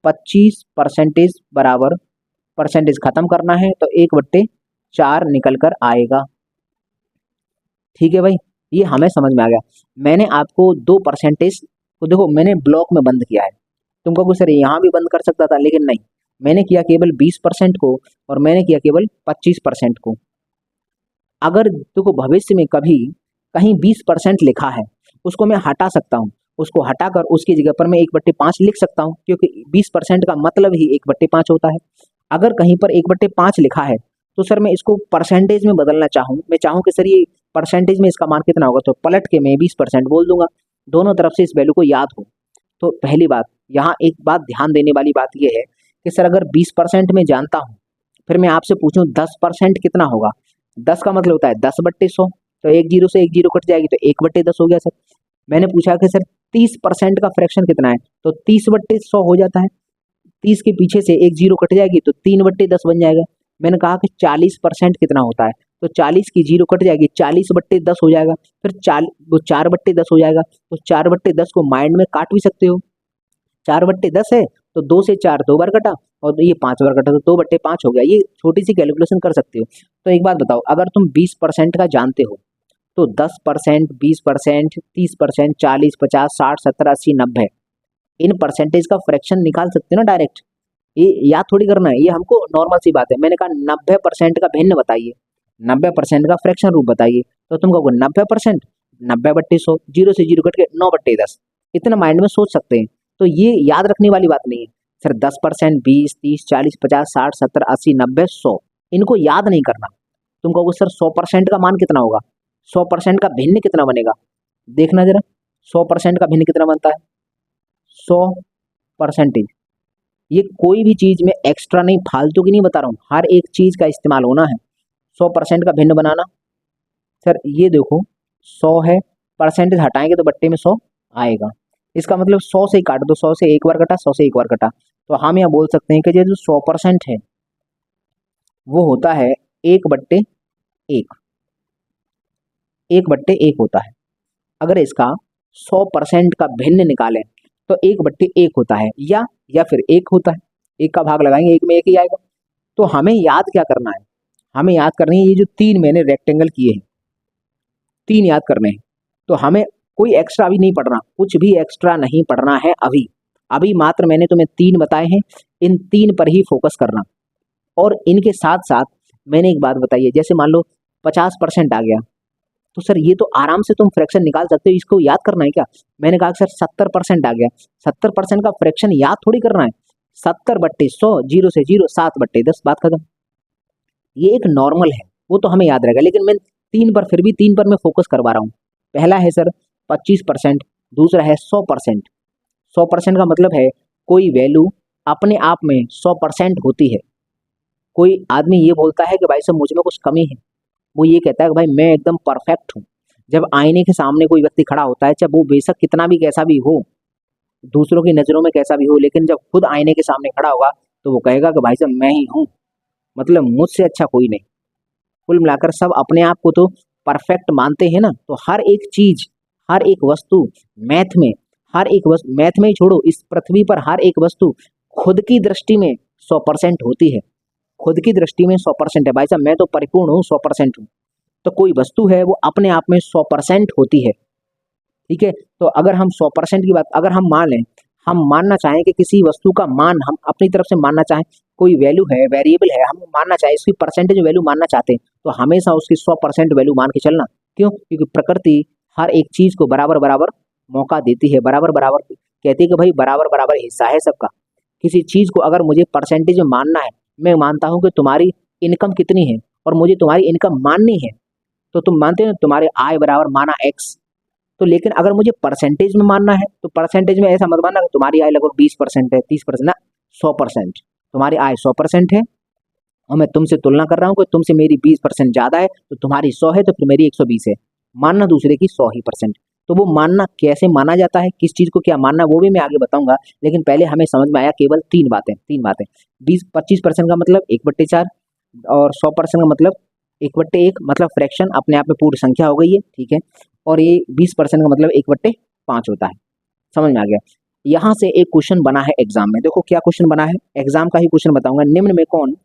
25% बराबर परसेंटेज खत्म करना है तो 1/4 निकल कर आएगा। ठीक है भाई, ये हमें समझ में आ गया। मैंने आपको 2% को देखो मैंने ब्लॉक में बंद किया है, तुम कहोगे सर यहाँ भी बंद कर सकता था, लेकिन नहीं, मैंने किया केवल 20% को और मैंने किया केवल 25% को। अगर देखो भविष्य में कभी कहीं 20% लिखा है उसको मैं हटा सकता हूँ, उसको हटाकर उसकी जगह पर मैं 1/5 लिख सकता हूँ, क्योंकि 20% का मतलब ही 1/5 होता है। अगर कहीं पर 1/5 लिखा है तो सर मैं इसको परसेंटेज में बदलना चाहूँ, मैं चाहूँ कि सर ये परसेंटेज में इसका मान कितना होगा, तो पलट के मैं 20% बोल दूंगा, दोनों तरफ से इस वैल्यू को याद हो। तो पहली बात, यहाँ एक बात ध्यान देने वाली बात यह है कि सर अगर 20% में जानता हूँ, फिर मैं आपसे पूछूं 10% कितना होगा, 10 का मतलब होता है 10/100, तो एक जीरो से एक जीरो कट जाएगी तो 1/10 हो गया सर। मैंने पूछा कि सर 30% का फ्रैक्शन कितना है, तो 30/100 हो जाता है, 30 के पीछे से एक जीरो कट जाएगी तो 3/10 बन जाएगा। मैंने कहा कि 40% कितना होता है, तो 40 की जीरो कट जाएगी, 40/10 हो जाएगा, फिर 4/10 हो जाएगा। तो 4/10 को माइंड में काट भी सकते हो, 4/10 है तो 2 से 4 2 बार कटा और ये 5 बार कटा, तो 2/5 हो गया। ये छोटी सी कैलकुलेशन कर सकते हो। तो एक बात बताओ, अगर तुम 20% का जानते हो तो 10%, 20%, 30%, 40, 50, 60, 70, 80, 90 इन परसेंटेज का फ्रैक्शन निकाल सकते हो ना डायरेक्ट। ये याद थोड़ी करना है, ये हमको नॉर्मल सी बात है। मैंने कहा 90% का भिन्न बताइए, 90% का फ्रैक्शन रूप बताइए, तो तुम कहोगे 90%, 90/100, 0 से 0 कट के 9/10, इतना माइंड में सोच सकते हैं। तो ये याद रखने वाली बात नहीं है सर। 10%, 20, 30, 40, 50, 60, 70, 80, 90, 100 इनको याद नहीं करना। तुम कहोगे सर 100% का मान कितना होगा, 100% का भिन्न कितना बनेगा, देखना जरा 100% का भिन्न कितना बनता है, 100%। ये कोई भी चीज में एक्स्ट्रा नहीं, फालतू की नहीं बता रहा हूँ, हर एक चीज का इस्तेमाल होना है। 100% का भिन्न बनाना, सर ये देखो 100 है, परसेंटेज हटाएंगे तो बट्टे में 100 आएगा। इसका मतलब 100 से ही काट दो, 100 से एक बार कटा, 100 से एक बार कटा, तो हम यह बोल सकते हैं कि ये जो 100% है वो होता है 1/1, 1/1 होता है। अगर इसका 100% का भिन्न निकालें तो 1/1 होता है, या फिर 1 होता है, 1 का भाग लगाएंगे 1 में 1 ही आएगा। तो हमें याद क्या करना है, हमें याद करनी है ये जो 3 मैंने रेक्टेंगल किए हैं, 3 याद करने हैं। तो हमें कोई एक्स्ट्रा अभी नहीं पढ़ना, कुछ भी एक्स्ट्रा नहीं पढ़ना है अभी। अभी मात्र मैंने तुम्हें 3 बताए हैं, इन 3 पर ही फोकस करना। और इनके साथ साथ मैंने एक बात बताई है, जैसे मान लो 50% आ गया, तो सर ये तो आराम से तुम फ्रैक्शन निकाल सकते हो, इसको याद करना है क्या। मैंने कहा सर 70% आ गया, 70% का फ्रैक्शन याद थोड़ी करना है। 70/100, 0 से 0, 7/10, बात खत्म। ये एक नॉर्मल है, वो तो हमें याद रहेगा, लेकिन मैं 3 पर, फिर भी 3 पर मैं फोकस करवा रहा हूँ। पहला है सर 25%, दूसरा है 100%। 100% का मतलब है कोई वैल्यू अपने आप में 100% होती है। कोई आदमी ये बोलता है कि भाई साहब मुझ में कुछ कमी है, वो ये कहता है कि भाई मैं एकदम परफेक्ट हूँ। जब आईने के सामने कोई व्यक्ति खड़ा होता है, चाहे वो बेशक कितना भी कैसा भी हो, दूसरों की नज़रों में कैसा भी हो, लेकिन जब खुद आईने के सामने खड़ा होगा तो वो कहेगा कि भाई साहब मैं ही हूँ, मतलब मुझसे अच्छा कोई नहीं। कुल मिलाकर सब अपने आप को तो परफेक्ट मानते हैं ना। तो हर एक चीज, हर एक वस्तु मैथ में, हर एक वस्तु मैथ में ही छोड़ो, इस पृथ्वी पर हर एक वस्तु खुद की दृष्टि में 100% होती है। खुद की दृष्टि में 100% है, भाई साहब मैं तो परिपूर्ण हूँ, 100% हूँ। तो कोई वस्तु है वो अपने आप में 100% होती है, ठीक है। तो अगर हम 100% की बात, अगर हम मान लें, हम मानना चाहें कि किसी वस्तु का मान हम अपनी तरफ से मानना चाहें, कोई वैल्यू है, वेरिएबल है, हम मानना चाहें, इसकी परसेंटेज वैल्यू मानना चाहते हैं, तो हमेशा उसकी 100% वैल्यू मान के चलना। क्यों? क्योंकि प्रकृति हर एक चीज को बराबर बराबर मौका देती है, बराबर बराबर कहती है कि भाई बराबर बराबर हिस्सा है सबका। किसी चीज को अगर मुझे परसेंटेज में मानना है, मैं मानता हूँ कि तुम्हारी इनकम कितनी है और मुझे तुम्हारी इनकम माननी है, तो तुम मानते हो तुम्हारे आय बराबर माना एक्स। तो लेकिन अगर मुझे परसेंटेज में मानना है, तो परसेंटेज में ऐसा मत मानना कि तुम्हारी आय लगभग 20% है, 30%, ना 100%। तुम्हारी आय 100% है और मैं तुमसे तुलना कर रहा हूँ कि तुमसे मेरी 20% ज़्यादा है, तो तुम्हारी 100 है तो फिर मेरी 120 है। मानना दूसरे की 100%। तो वो मानना कैसे माना जाता है, किस चीज़ को क्या मानना है, वो भी मैं आगे बताऊंगा। लेकिन पहले हमें समझ में आया केवल 3 बातें। 25% का मतलब 1/4, और 100% का मतलब 1/1, मतलब फ्रैक्शन अपने आप में पूर्ण संख्या हो गई है, ठीक है। और ये 20% का मतलब 1/5 होता है। समझ में आ गया। यहाँ से एक क्वेश्चन बना है एग्जाम में, देखो क्या क्वेश्चन बना है, एग्जाम का ही क्वेश्चन बताऊंगा। निम्न में कौन,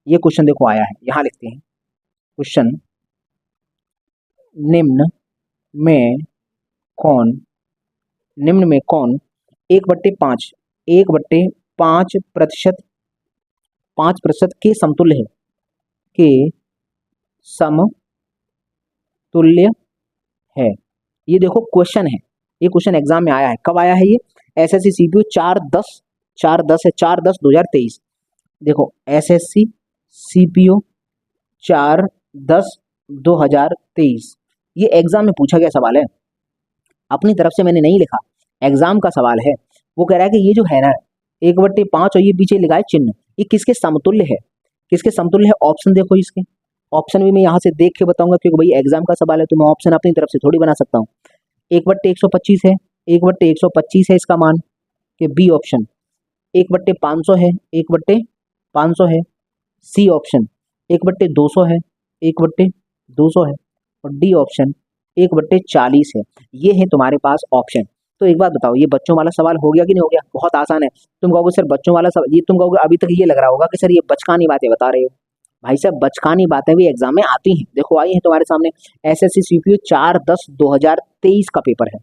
ये क्वेश्चन देखो आया है, यहाँ लिखते हैं क्वेश्चन, निम्न में कौन, निम्न में कौन 1/5, 1/5% 5% के समतुल्य है, के समतुल्य है। ये देखो क्वेश्चन है, ये क्वेश्चन एग्जाम में आया है। कब आया है ये? एसएससी सीपीयू 4/10 है, 4/10/2023। देखो एसएससी सीपीयू 4/10/2023, ये एग्जाम में पूछा गया सवाल है, अपनी तरफ से मैंने नहीं लिखा, एग्जाम का सवाल है। वो कह रहा है कि ये जो है ना 1/5 और ये पीछे लिखा है चिन्ह, ये किसके समतुल्य है, किसके समतुल्य है? ऑप्शन देखो इसके, ऑप्शन भी मैं यहाँ से देख के बताऊंगा, क्योंकि भाई एग्जाम का सवाल है तो मैं ऑप्शन अपनी तरफ से थोड़ी बना सकता हूँ। 1/125 है, 1/125 है इसका मान, कि बी ऑप्शन। 1/500 है, 1/500 है, सी ऑप्शन। 1/200 है, 1/200 है, और डी ऑप्शन 1/40 है। ये है तुम्हारे पास ऑप्शन। तो एक बात बताओ, ये बच्चों वाला सवाल हो गया कि नहीं हो गया? बहुत आसान है। तुम कहोगे सर बच्चों वाला सवाल, ये तुम कहोगे अभी तक ये लग रहा होगा कि सर ये बचकानी बातें बता रहे हो, भाई साहब बचकानी बातें भी एग्जाम में आती हैं। देखो आई हैं तुम्हारे सामने, एसएससी सीपीयू 4/10/2023 का पेपर है,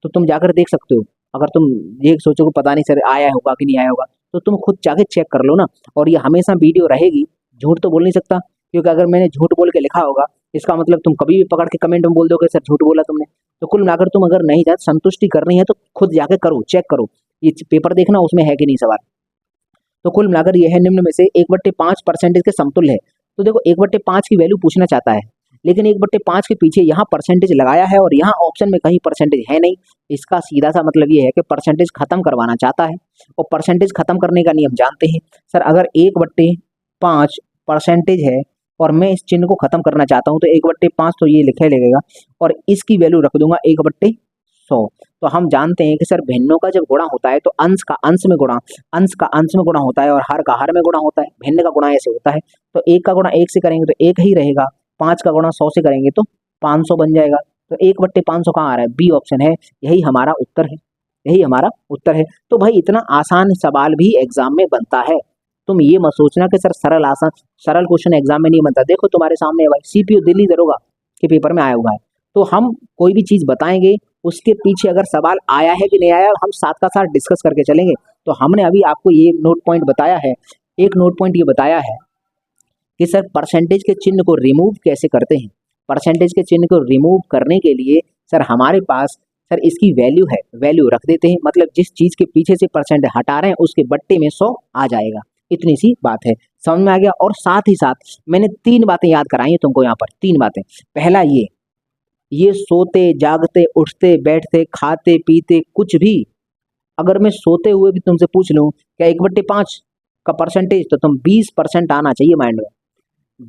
तो तुम जाकर देख सकते हो। अगर तुम ये सोचोगे पता नहीं सर आया होगा कि नहीं आया होगा, तो तुम खुद जाके चेक कर लो ना। और ये हमेशा वीडियो रहेगी, झूठ तो बोल नहीं सकता, क्योंकि अगर मैंने झूठ बोल के लिखा होगा, इसका मतलब तुम कभी भी पकड़ के कमेंट में बोल दोगे सर झूठ बोला तुमने। तो कुल मिलाकर तुम अगर नहीं जाते संतुष्टि करनी है तो खुद जाके करो, चेक करो, ये पेपर देखना उसमें है कि नहीं सवाल। तो कुल मिलाकर यह है निम्न में से 1/5% के समतुल्य है। तो देखो 1/5 की वैल्यू पूछना चाहता है, लेकिन 1/5 के पीछे यहाँ परसेंटेज लगाया है और यहाँ ऑप्शन में कहीं परसेंटेज है नहीं। इसका सीधा सा मतलब ये है कि परसेंटेज खत्म करवाना चाहता है, और परसेंटेज खत्म करने का नियम जानते हैं सर। अगर 1/5 परसेंटेज है और मैं इस चिन्ह को खत्म करना चाहता हूँ, तो 1/5 तो ये लिखे लगेगा और इसकी वैल्यू रख दूंगा 1/100। तो हम जानते हैं कि सर भिन्नों का जब गुणा होता है तो अंश का अंश में गुणा, अंश का अंश में गुणा होता है और हर का हर में गुणा होता है। भिन्न का गुणा ऐसे होता है, तो 1 का गुणा 1 से करेंगे तो 1 ही रहेगा, 5 का गुणा 100 से करेंगे तो 500 बन जाएगा। तो 1/500 कहाँ आ रहा है, बी ऑप्शन है, यही हमारा उत्तर है, यही हमारा उत्तर है। तो भाई इतना आसान सवाल भी एग्जाम में बनता है, तुम ये मत सोचना कि सर सरल आसान सरल क्वेश्चन एग्जाम में नहीं बनता। देखो तुम्हारे सामने है भाई, सीपीयू दिल्ली दरोगा के पेपर में आया हुआ है। तो हम कोई भी चीज बताएंगे, उसके पीछे अगर सवाल आया है कि नहीं आया, हम साथ का साथ डिस्कस करके चलेंगे। तो हमने अभी आपको ये नोट पॉइंट बताया है, एक नोट पॉइंट ये बताया है कि सर परसेंटेज के चिन्ह को रिमूव कैसे करते हैं। परसेंटेज के चिन्ह को रिमूव करने के लिए सर हमारे पास सर इसकी वैल्यू है, वैल्यू रख देते हैं, मतलब जिस चीज के पीछे से परसेंट हटा रहे हैं उसके बट्टे में 100 आ जाएगा। इतनी सी बात है, समझ में आ गया। और साथ ही साथ मैंने 3 बातें याद कराई हैं तुमको यहाँ पर, 3 बातें। पहला ये सोते जागते उठते बैठते खाते पीते कुछ भी, अगर मैं सोते हुए भी तुमसे पूछ लूं क्या 1/5 का परसेंटेज, तो तुम 20% आना चाहिए माइंड में।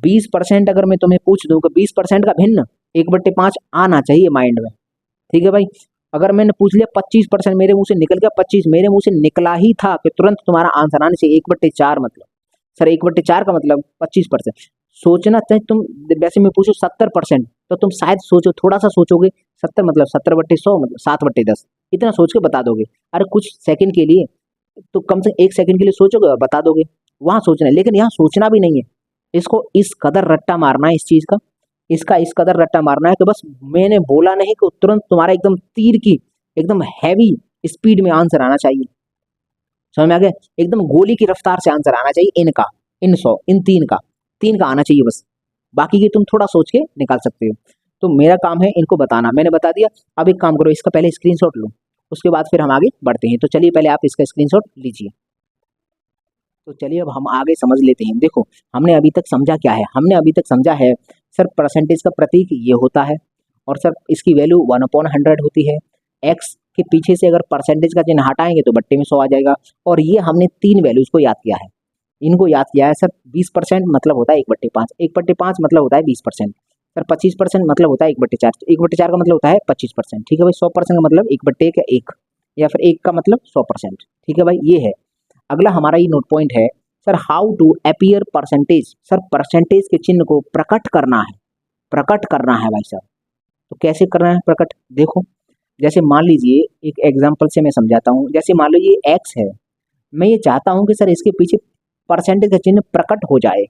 20% अगर मैं तुम्हें पूछ दूं कि 20% का भिन्न 1/5 आना चाहिए माइंड में, ठीक है भाई। अगर मैंने पूछ लिया 25%, मेरे मुंह से निकल गया 25, मेरे मुंह से निकला ही था कि तुरंत तुम्हारा आंसर आने से 1/4 मतलब सर 1/4 का मतलब 25%। सोचना चाहिए तुम, वैसे मैं पूछूं 70%, तो तुम शायद सोचो, थोड़ा सा सोचोगे, 70 मतलब 70/100 मतलब 7/10, इतना सोच के बता दोगे। अरे कुछ सेकंड के लिए तो कम से 1 सेकंड के लिए सोचोगे और बता दोगे, वहां सोचना है। लेकिन यहाँ सोचना भी नहीं है, इसको इस कदर रट्टा मारना है इस चीज का, इसका इस कदर रट्टा मारना है कि बस मैंने बोला नहीं कि तुरंत तुम्हारा एकदम तीर की एकदम हैवी स्पीड में आंसर आना चाहिए। समझ में आ गया, एकदम गोली की रफ्तार से आंसर आना चाहिए इनका, इन 100 इन 3 का आना चाहिए बस। बाकी की तुम थोड़ा सोच के निकाल सकते हो। तो मेरा काम है इनको बताना, मैंने बता दिया। अब एक काम करो, इसका पहले स्क्रीनशॉट लो, उसके बाद फिर हम आगे बढ़ते हैं। तो चलिए पहले आप इसका स्क्रीनशॉट लीजिए। तो चलिए अब हम आगे समझ लेते हैं। देखो हमने अभी तक समझा क्या है, हमने अभी तक समझा है सर परसेंटेज का प्रतीक ये होता है, और सर इसकी वैल्यू 1/100 होती है। एक्स के पीछे से अगर परसेंटेज का चिन्ह हटाएंगे तो बट्टे में 100 आ जाएगा। और ये हमने 3 वैल्यूज को याद किया है, इनको याद किया है। सर 20% मतलब होता है 1/5, 1/5 मतलब होता है 20%, सर 25% मतलब होता है 1/4, 1/4 का मतलब होता है 25%, ठीक है भाई। 100% का मतलब 1/1 या 1, या फिर 1 का मतलब 100%, ठीक है भाई, ये है। अगला हमारा ये नोट पॉइंट है sir, how to appear percentage. Sir percentage के चिन्ह को प्रकट करना है, प्रकट करना है भाई साहब। तो कैसे करना है प्रकट, देखो जैसे मान लीजिए एक एग्जांपल से मैं समझाता हूँ। जैसे मान लीजिए एक्स है, मैं ये चाहता हूँ कि सर इसके पीछे परसेंटेज का चिन्ह प्रकट हो जाए,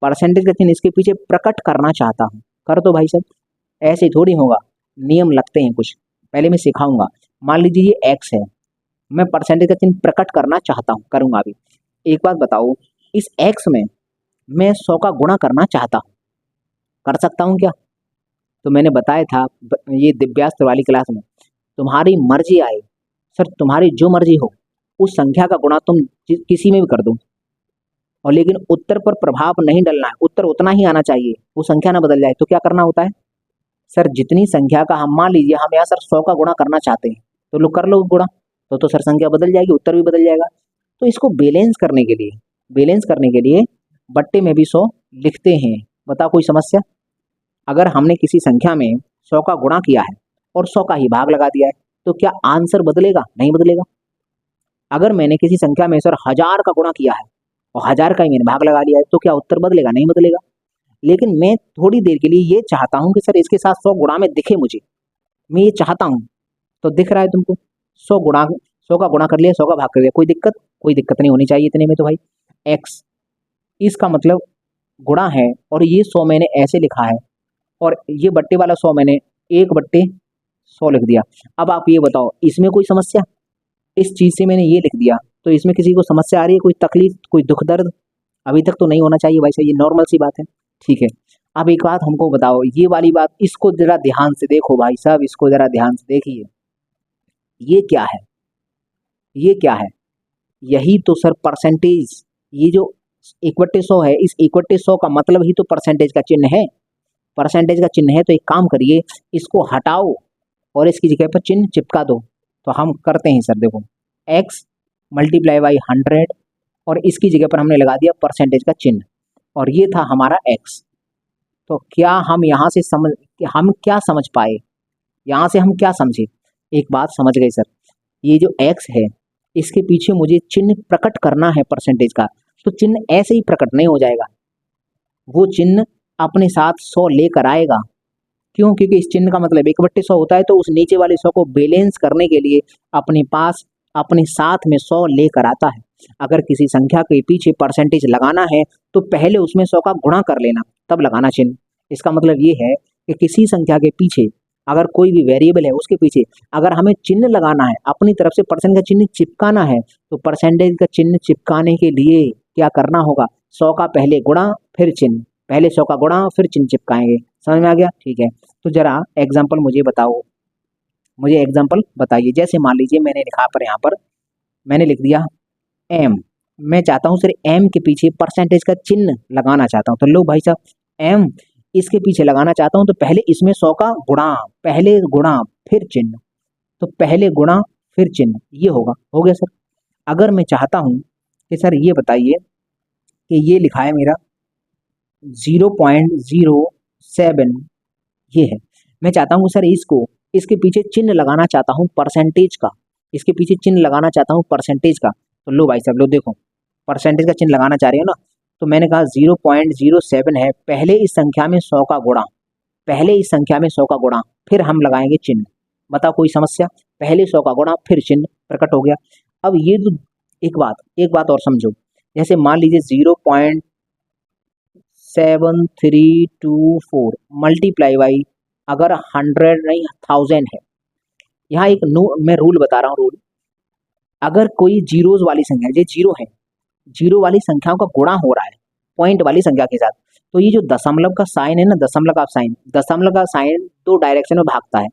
परसेंटेज का चिन्ह इसके पीछे प्रकट करना चाहता हूँ। कर दो भाई साहब, ऐसे थोड़ी होगा, नियम लगते हैं कुछ, पहले मैं सिखाऊंगा। मान लीजिए ये एक्स है, मैं परसेंटेज का चिन्ह प्रकट करना चाहता हूँ, करूंगा अभी। एक बात बताओ, इस एक्स में मैं 100 का गुणा करना चाहता हूँ, कर सकता हूँ क्या? तो मैंने बताया था ये दिव्यास्त्र वाली क्लास में, तुम्हारी मर्जी आए सर, तुम्हारी जो मर्जी हो उस संख्या का गुणा तुम किसी में भी कर दो, और लेकिन उत्तर पर प्रभाव नहीं डलना है, उत्तर उतना ही आना चाहिए, वो संख्या ना बदल जाए। तो क्या करना होता है सर, जितनी संख्या का हम मान लीजिए हम यहाँ सर 100 का गुणा करना चाहते हैं, तो लोग कर लो गुणा, तो सर संख्या बदल जाएगी, उत्तर भी बदल जाएगा। तो इसको बैलेंस करने के लिए, बैलेंस करने के लिए बट्टे में भी 100 लिखते हैं। बताओ कोई समस्या? अगर हमने किसी संख्या में 100 का गुणा किया है और 100 का ही भाग लगा दिया है, तो क्या आंसर बदलेगा? नहीं बदलेगा। अगर मैंने किसी संख्या में सर 1000 का गुणा किया है और 1000 का ही मैंने भाग लगा लिया है, तो क्या उत्तर बदलेगा? नहीं बदलेगा। लेकिन मैं थोड़ी देर के लिए ये चाहता हूं कि सर इसके साथ 100 गुणा में दिखे मुझे, मैं ये चाहता हूं। तो दिख रहा है तुमको, 100 का गुणा कर लिया, 100 का भाग कर लिया, कोई दिक्कत? कोई दिक्कत नहीं होनी चाहिए इतने में। तो भाई एक्स, इसका मतलब गुणा है और ये 100 मैंने ऐसे लिखा है और ये बट्टे वाला 100 मैंने 1/100 लिख दिया। अब आप ये बताओ इसमें कोई समस्या? इस चीज से मैंने ये लिख दिया तो इसमें किसी को समस्या आ रही है, कोई तकलीफ, कोई दुख दर्द? अभी तक तो नहीं होना चाहिए भाई साहब, ये नॉर्मल सी बात है। ठीक है, अब एक बात हमको बताओ, ये वाली बात इसको जरा ध्यान से देखो भाई साहब, इसको जरा ध्यान से देखिए। ये क्या है? ये क्या है? यही तो सर परसेंटेज, ये जो 1/100 है, इस 1/100 का मतलब ही तो परसेंटेज का चिन्ह है। परसेंटेज का चिन्ह है तो एक काम करिए, इसको हटाओ और इसकी जगह पर चिन्ह चिपका दो। तो हम करते हैं सर, देखो x मल्टीप्लाई बाई 100 और इसकी जगह पर हमने लगा दिया परसेंटेज का चिन्ह और ये था हमारा x। तो क्या हम यहाँ से हम क्या समझ पाए? यहाँ से हम क्या समझे? एक बात समझ गए सर, ये जो x है इसके पीछे मुझे चिन्ह प्रकट करना है परसेंटेज का, तो चिन्ह ऐसे ही प्रकट नहीं हो जाएगा, वो चिन्ह अपने साथ 100 लेकर आएगा। क्यों? क्योंकि इस चिन्ह का मतलब 1/100 होता है, तो उस नीचे वाले 100 को बैलेंस करने के लिए अपने पास अपने साथ में 100 लेकर आता है। अगर किसी संख्या के पीछे परसेंटेज लगाना है तो पहले उसमें 100 का गुणा कर लेना, तब लगाना चिन्ह। इसका मतलब ये है कि किसी संख्या के पीछे अगर कोई भी वेरिएबल है उसके पीछे अगर हमें चिन्ह लगाना है, अपनी तरफ से परसेंट का चिन्ह चिपकाना है, तो परसेंटेज का चिन्ह चिपकाने के लिए क्या करना होगा? 100 का पहले गुणा फिर चिन्ह, पहले 100 का गुणा फिर चिन्ह चिपकाएंगे। समझ में आ गया? ठीक है, तो जरा एग्जाम्पल मुझे बताओ, मुझे एग्जाम्पल बताइए। जैसे मान लीजिए मैंने लिखा पर यहाँ पर मैंने लिख दिया m, मैं चाहता हूँ सर m के पीछे परसेंटेज का चिन्ह लगाना चाहता हूँ। तो लो भाई साहब, m इसके पीछे लगाना चाहता हूँ तो पहले इसमें 100 का गुणा, पहले गुणा फिर चिन्ह, तो पहले गुणा फिर चिन्ह, ये होगा। हो गया सर। अगर मैं चाहता हूँ कि सर ये बताइए कि ये लिखा है मेरा 0.07, ये है, मैं चाहता हूँ सर इसको, इसके पीछे चिन्ह लगाना चाहता हूँ परसेंटेज का, इसके पीछे चिन्ह लगाना चाहता हूँ परसेंटेज का। तो लो भाई साहब, लो देखो, परसेंटेज का चिन्ह लगाना चाह रहे हो ना, तो मैंने कहा 0.07 है, पहले इस संख्या में 100 का गुणा, पहले इस संख्या में 100 का गुणा फिर हम लगाएंगे चिन्ह। बताओ कोई समस्या? पहले 100 का गुणा फिर चिन्ह, प्रकट हो गया। अब ये जो एक बात और समझो, जैसे मान लीजिए 0.7324 मल्टीप्लाई बाई अगर 100 नहीं 1000 है, यहाँ एक मैं रूल बता रहा हूँ, रूल। अगर कोई जीरोज वाली संख्या, ये जीरो है, जीरो वाली संख्याओं का गुणा हो रहा है पॉइंट वाली संख्या के साथ, तो ये जो दशमलव का साइन है ना, दशमलव का साइन दो डायरेक्शन में भागता है,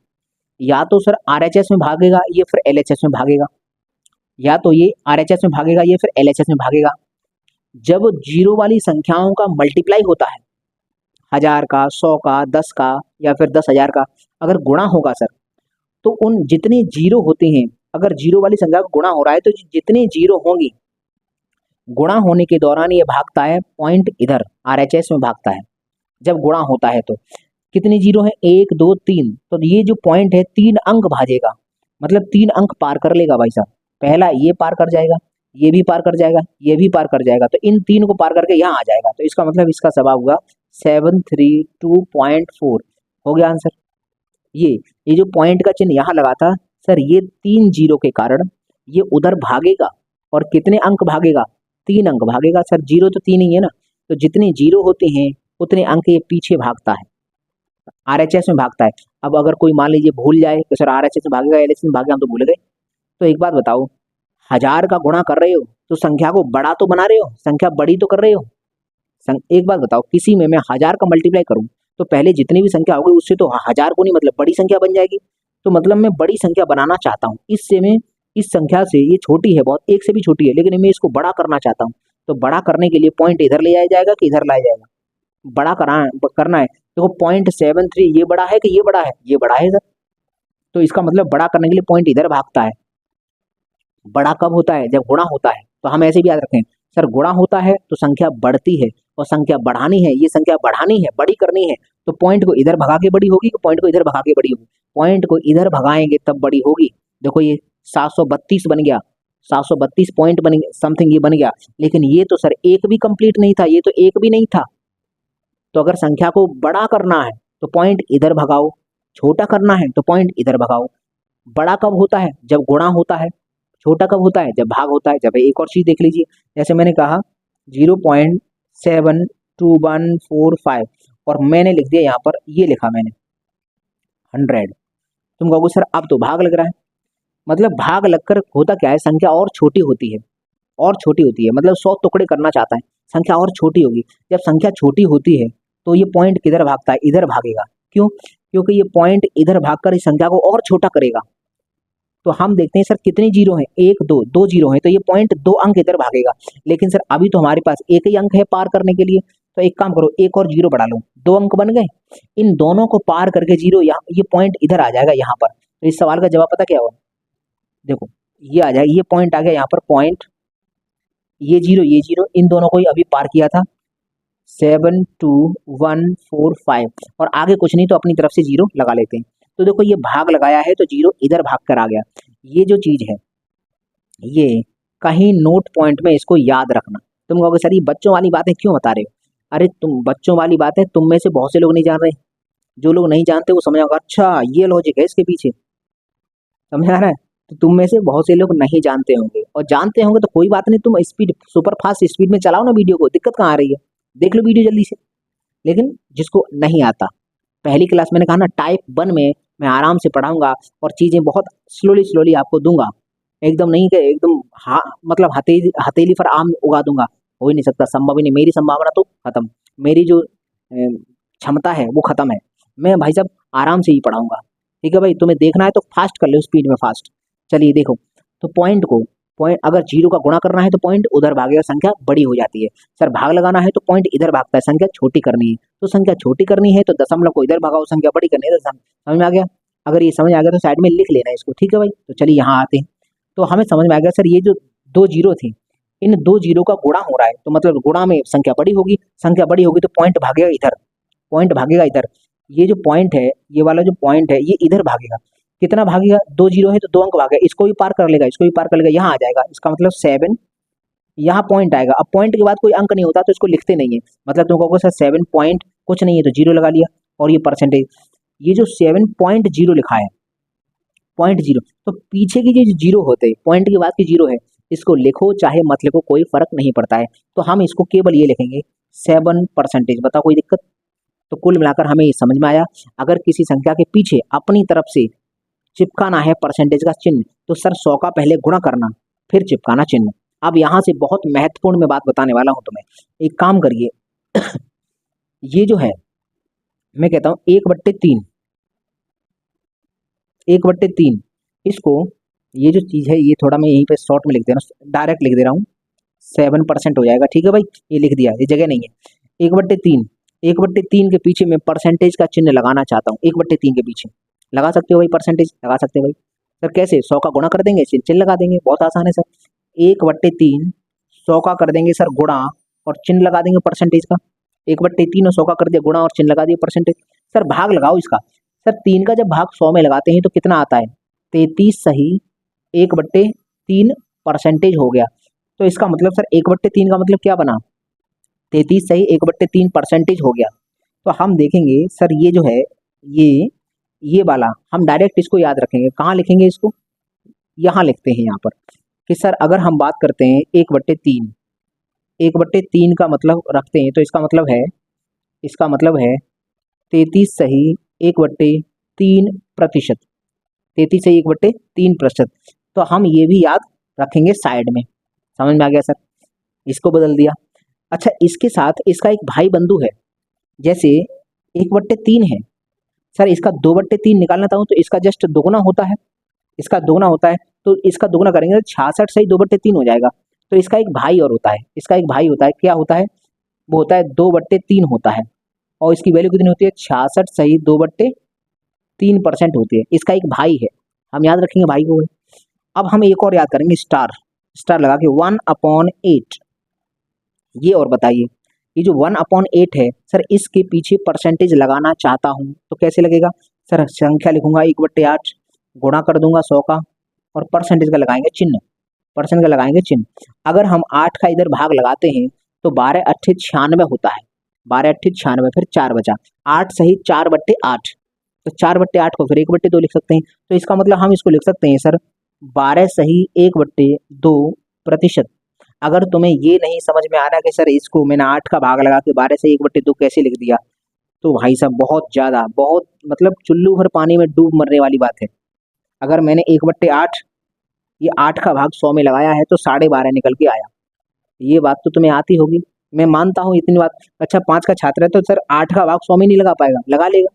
या तो सर RHS में भागेगा, ये फिर LHS में भागेगा, या तो ये RHS में भागेगा, ये फिर LHS में भागेगा। जब जीरो वाली संख्याओं का मल्टीप्लाई होता है, 1000 का, 100 का, 10 का या फिर 10,000 का, अगर गुणा होगा सर, तो उन जितने जीरो होते हैं, अगर जीरो वाली संख्या का गुणा हो रहा है तो जितने जीरो होंगी, गुणा होने के दौरान ये भागता है पॉइंट इधर RHS में भागता है। जब गुणा होता है तो कितने जीरो है? 1 2 3, तो ये जो पॉइंट है 3 अंक भाजेगा, मतलब 3 अंक पार कर लेगा भाई साहब। पहला ये पार कर जाएगा, ये भी पार कर जाएगा, ये भी पार कर जाएगा, तो इन 3 को पार करके यहाँ आ जाएगा। तो इसका मतलब इसका जवाब होगा 732.4। हो गया आंसर। ये जो पॉइंट का चिन्ह यहाँ लगा था सर, ये 3 जीरो के कारण ये उधर भागेगा और कितने अंक भागेगा? 3 अंक भागेगा सर, जीरो तो 3 ही है ना, तो जितने जीरो होते हैं उतने अंक ये पीछे भागता है, RHS में भागता है। अब अगर कोई मान लीजिए भूल जाए कि सर RHS में भागेगा LHS में भागेगा, हम तो भूल गए, तो एक बात बताओ, 1000 का गुणा कर रहे हो तो संख्या को बड़ा तो बना रहे हो, संख्या बड़ी तो कर रहे हो। एक बात बताओ, किसी में मैं 1000 का मल्टीप्लाई करूं तो पहले जितनी भी संख्या होगी उससे तो 1000 को नहीं, मतलब बड़ी संख्या बन जाएगी, तो मतलब मैं बड़ी संख्या बनाना चाहता हूँ, इससे मैं इस संख्या से, ये छोटी है बहुत, एक से भी छोटी है, लेकिन मैं इसको बड़ा करना चाहता हूँ, तो बड़ा करने के लिए पॉइंट इधर ले आया जाएगा कि इधर लाया जाएगा? बड़ा करना है। देखो 0.73 ये बड़ा है कि ये बड़ा है? ये बड़ा है सर, तो इसका मतलब बड़ा करने के लिए पॉइंट इधर भागता है। बड़ा कब होता है? जब गुणा होता है। तो हम ऐसे भी याद रखें, सर गुणा होता है तो संख्या बढ़ती है, और संख्या बढ़ानी है, ये संख्या बढ़ानी है, बड़ी करनी है, तो पॉइंट को इधर भगा के बड़ी होगी कि पॉइंट को इधर भगा के बड़ी होगी? पॉइंट को इधर भगाएंगे तब बड़ी होगी। देखो ये 732 बन गया, 732 पॉइंट बन गया, समथिंग ये बन गया, लेकिन ये तो सर एक भी कंप्लीट नहीं था, ये तो एक भी नहीं था। तो अगर संख्या को बड़ा करना है तो पॉइंट इधर भगाओ, छोटा करना है तो पॉइंट इधर भगाओ। बड़ा कब होता है? जब गुणा होता है। छोटा कब होता है? जब भाग होता है। जब एक और चीज देख लीजिए, जैसे मैंने कहा 0.7 2145 और मैंने लिख दिया यहाँ पर, ये लिखा मैंने 100। तुम कहोगे सर अब तो भाग लग रहा है। मतलब भाग लगकर होता क्या है, संख्या और छोटी होती है, और छोटी होती है। मतलब 100 टुकड़े करना चाहता है, संख्या और छोटी होगी। जब संख्या छोटी होती है तो ये पॉइंट किधर भागता है, इधर भागेगा। क्यों? क्योंकि ये पॉइंट इधर भागकर इस संख्या को और छोटा करेगा। तो हम देखते हैं सर कितने जीरो हैं, 1 2 2 जीरो हैं, तो ये पॉइंट 2 अंक इधर भागेगा। लेकिन सर अभी तो हमारे पास एक ही अंक है पार करने के लिए, तो एक काम करो, एक और जीरो बढ़ा लो, 2 अंक बन गए। इन दोनों को पार करके जीरो यहाँ, ये पॉइंट इधर आ जाएगा यहाँ पर। तो इस सवाल का जवाब पता क्या होगा? देखो ये आ जाएगा, ये पॉइंट आ गया यहाँ पर, पॉइंट ये जीरो, इन दोनों को ही अभी पार किया था 72145, और आगे कुछ नहीं तो अपनी तरफ से जीरो लगा लेते हैं। तो देखो ये भाग लगाया है तो जीरो इधर भाग कर आ गया। ये जो चीज है ये कहीं नोट पॉइंट में इसको याद रखना। तुम कहोगे सर ये बच्चों वाली बातें क्यों बता रहे हो? अरे तुम बच्चों वाली बातें तुम में से बहुत से लोग नहीं जान रहे। जो लोग नहीं जानते वो समझ आएगा, अच्छा ये लॉजिक है इसके पीछे, समझ आ रहा है? तो तुम में से बहुत से लोग नहीं जानते होंगे, और जानते होंगे तो कोई बात नहीं, तुम स्पीड सुपर फास्ट स्पीड में चलाओ ना वीडियो को, दिक्कत कहाँ आ रही है? देख लो वीडियो जल्दी से। लेकिन जिसको नहीं आता, पहली क्लास मैंने कहा ना टाइप 1 में मैं आराम से पढ़ाऊंगा और चीजें बहुत स्लोली स्लोली आपको दूंगा। एकदम नहीं कि एकदम हाँ मतलब हथेली पर आम उगा दूंगा, हो ही नहीं सकता, संभव ही नहीं। मेरी संभावना तो खत्म, मेरी जो क्षमता है वो खत्म है। मैं भाई साहब आराम से ही पढ़ाऊंगा। ठीक है भाई, तुम्हें देखना है तो फास्ट कर लो, स्पीड में फास्ट। चलिए देखो, तो पॉइंट अगर जीरो का गुणा करना है तो पॉइंट उधर भागेगा, संख्या बड़ी हो जाती है। सर भाग लगाना है तो पॉइंट इधर भागता है, संख्या छोटी करनी है। तो संख्या छोटी करनी है तो दशमलव को इधर भगाओ, संख्या बड़ी करनी है तो समझ में आ गया? अगर ये समझ आ गया तो साइड में लिख लेना इसको। ठीक है भाई, तो चलिए यहाँ आते हैं। तो हमें समझ में आ गया सर ये जो 2 जीरो थे, इन 2 जीरो का गुणा हो रहा है, तो मतलब गुणा में संख्या बड़ी होगी, संख्या बड़ी होगी तो पॉइंट भागेगा इधर, पॉइंट भागेगा इधर। ये जो पॉइंट है, ये वाला जो पॉइंट है ये इधर भागेगा। कितना भागेगा? 2 जीरो है तो 2 अंक भागेगा, इसको भी पार कर लेगा, इसको भी पार कर लेगा, यहाँ आ जाएगा। इसका मतलब 7, यहाँ पॉइंट आएगा। अब पॉइंट के बाद कोई अंक नहीं होता तो इसको लिखते नहीं है। मतलब तुम कहोगे सर 7 पॉइंट कुछ नहीं है, तो जीरो लगा लिया। और ये परसेंटेज, ये जो 7.0 लिखा है, पॉइंट जीरो, तो पीछे की जो जीरो होते हैं, पॉइंट के बाद की जीरो है, इसको लिखो चाहे मत लिखो कोई फर्क नहीं पड़ता है। तो हम इसको केवल ये लिखेंगे 7%। बताओ कोई दिक्कत? तो कुल मिलाकर हमें ये समझ में आया, अगर किसी संख्या के पीछे अपनी तरफ से चिपकाना है परसेंटेज का चिन्ह, तो सर 100 का पहले गुणा करना, फिर चिपकाना चिन्ह। अब यहाँ से बहुत महत्वपूर्ण मैं बात बताने वाला हूँ तुम्हें। एक काम करिए ये जो है मैं कहता हूँ 1/3, 1/3 इसको, ये जो चीज है ये थोड़ा मैं यहीं पे शॉर्ट में लिख दे रहा हूँ, डायरेक्ट लिख दे रहा हूँ, 7% हो जाएगा। ठीक है भाई, ये लिख दिया, ये जगह नहीं है। 1/3, 1/3 के पीछे मैं परसेंटेज का चिन्ह लगाना चाहता हूँ। 1/3 के पीछे लगा सकते हो भाई, परसेंटेज लगा सकते हो भाई। सर कैसे? 100 का गुणा कर देंगे, चिन्ह लगा देंगे, बहुत आसान है सर। 1/3 100 का कर देंगे सर गुणा, और चिन्ह लगा देंगे परसेंटेज का। 1/3 और 100 का कर दिया गुणा और चिन्ह लगा दिया परसेंटेज। सर भाग लगाओ इसका। सर 3 का जब भाग 100 में लगाते हैं तो कितना आता है? 33 सही 1/3 परसेंटेज हो गया। तो इसका मतलब सर 1/3 का मतलब क्या बना? 33 सही 1/3 परसेंटेज हो गया। तो हम देखेंगे सर ये जो है ये वाला हम डायरेक्ट इसको याद रखेंगे। कहाँ लिखेंगे इसको? यहाँ लिखते हैं यहाँ पर कि सर अगर हम बात करते हैं 1/3, 1/3 का मतलब रखते हैं तो इसका मतलब है 33 सही 1/3%। 33 सही 1/3%। तो हम ये भी याद रखेंगे साइड में। समझ में आ गया सर? इसको बदल दिया। अच्छा इसके साथ इसका एक भाई बंधु है, जैसे 1/3 है, सर इसका 2/3 निकालना चाहूँ तो इसका जस्ट दोगुना होता है, इसका दोगुना होता है। तो इसका दोगुना करेंगे तो 66 सही 2/3 हो जाएगा। तो इसका एक भाई और होता है, इसका एक भाई होता है, क्या होता है? वो होता है 2/3 होता है, और इसकी वैल्यू कितनी होती है? 66 सही 2/3% होती है। इसका एक भाई है, हम याद रखेंगे भाई को। अब हम एक और याद करेंगे, स्टार लगा के 1/8। ये और बताइए, ये जो 1/8 है सर इसके पीछे परसेंटेज लगाना चाहता हूँ तो कैसे लगेगा? सर संख्या लिखूंगा 1/8, गुणा कर दूंगा 100 का, और परसेंटेज का लगाएंगे चिन्ह, परसेंट का लगाएंगे चिन्ह। अगर हम 8 का इधर भाग लगाते हैं तो 12×8 96 होता है, 12×8 96, फिर 4 बचा, 8 सही 4/8, तो 4/8 को फिर 1/2 लिख सकते हैं। तो इसका मतलब हम इसको लिख सकते हैं सर 12 सही 1/2%। अगर तुम्हें ये नहीं समझ में आ रहा कि सर इसको मैंने 8 का भाग लगा के 12 से 1/2 कैसे लिख दिया, तो भाई साहब बहुत ज्यादा, बहुत मतलब चुल्लू भर पानी में डूब मरने वाली बात है। अगर मैंने 1/8 ये 8 का भाग 100 में लगाया है तो 12.5 निकल के आया। ये बात तो तुम्हें आती होगी, मैं मानता हूँ इतनी बात। अच्छा 5 का छात्र है तो सर 8 का भाग 100 में नहीं लगा पाएगा, लगा लेगा,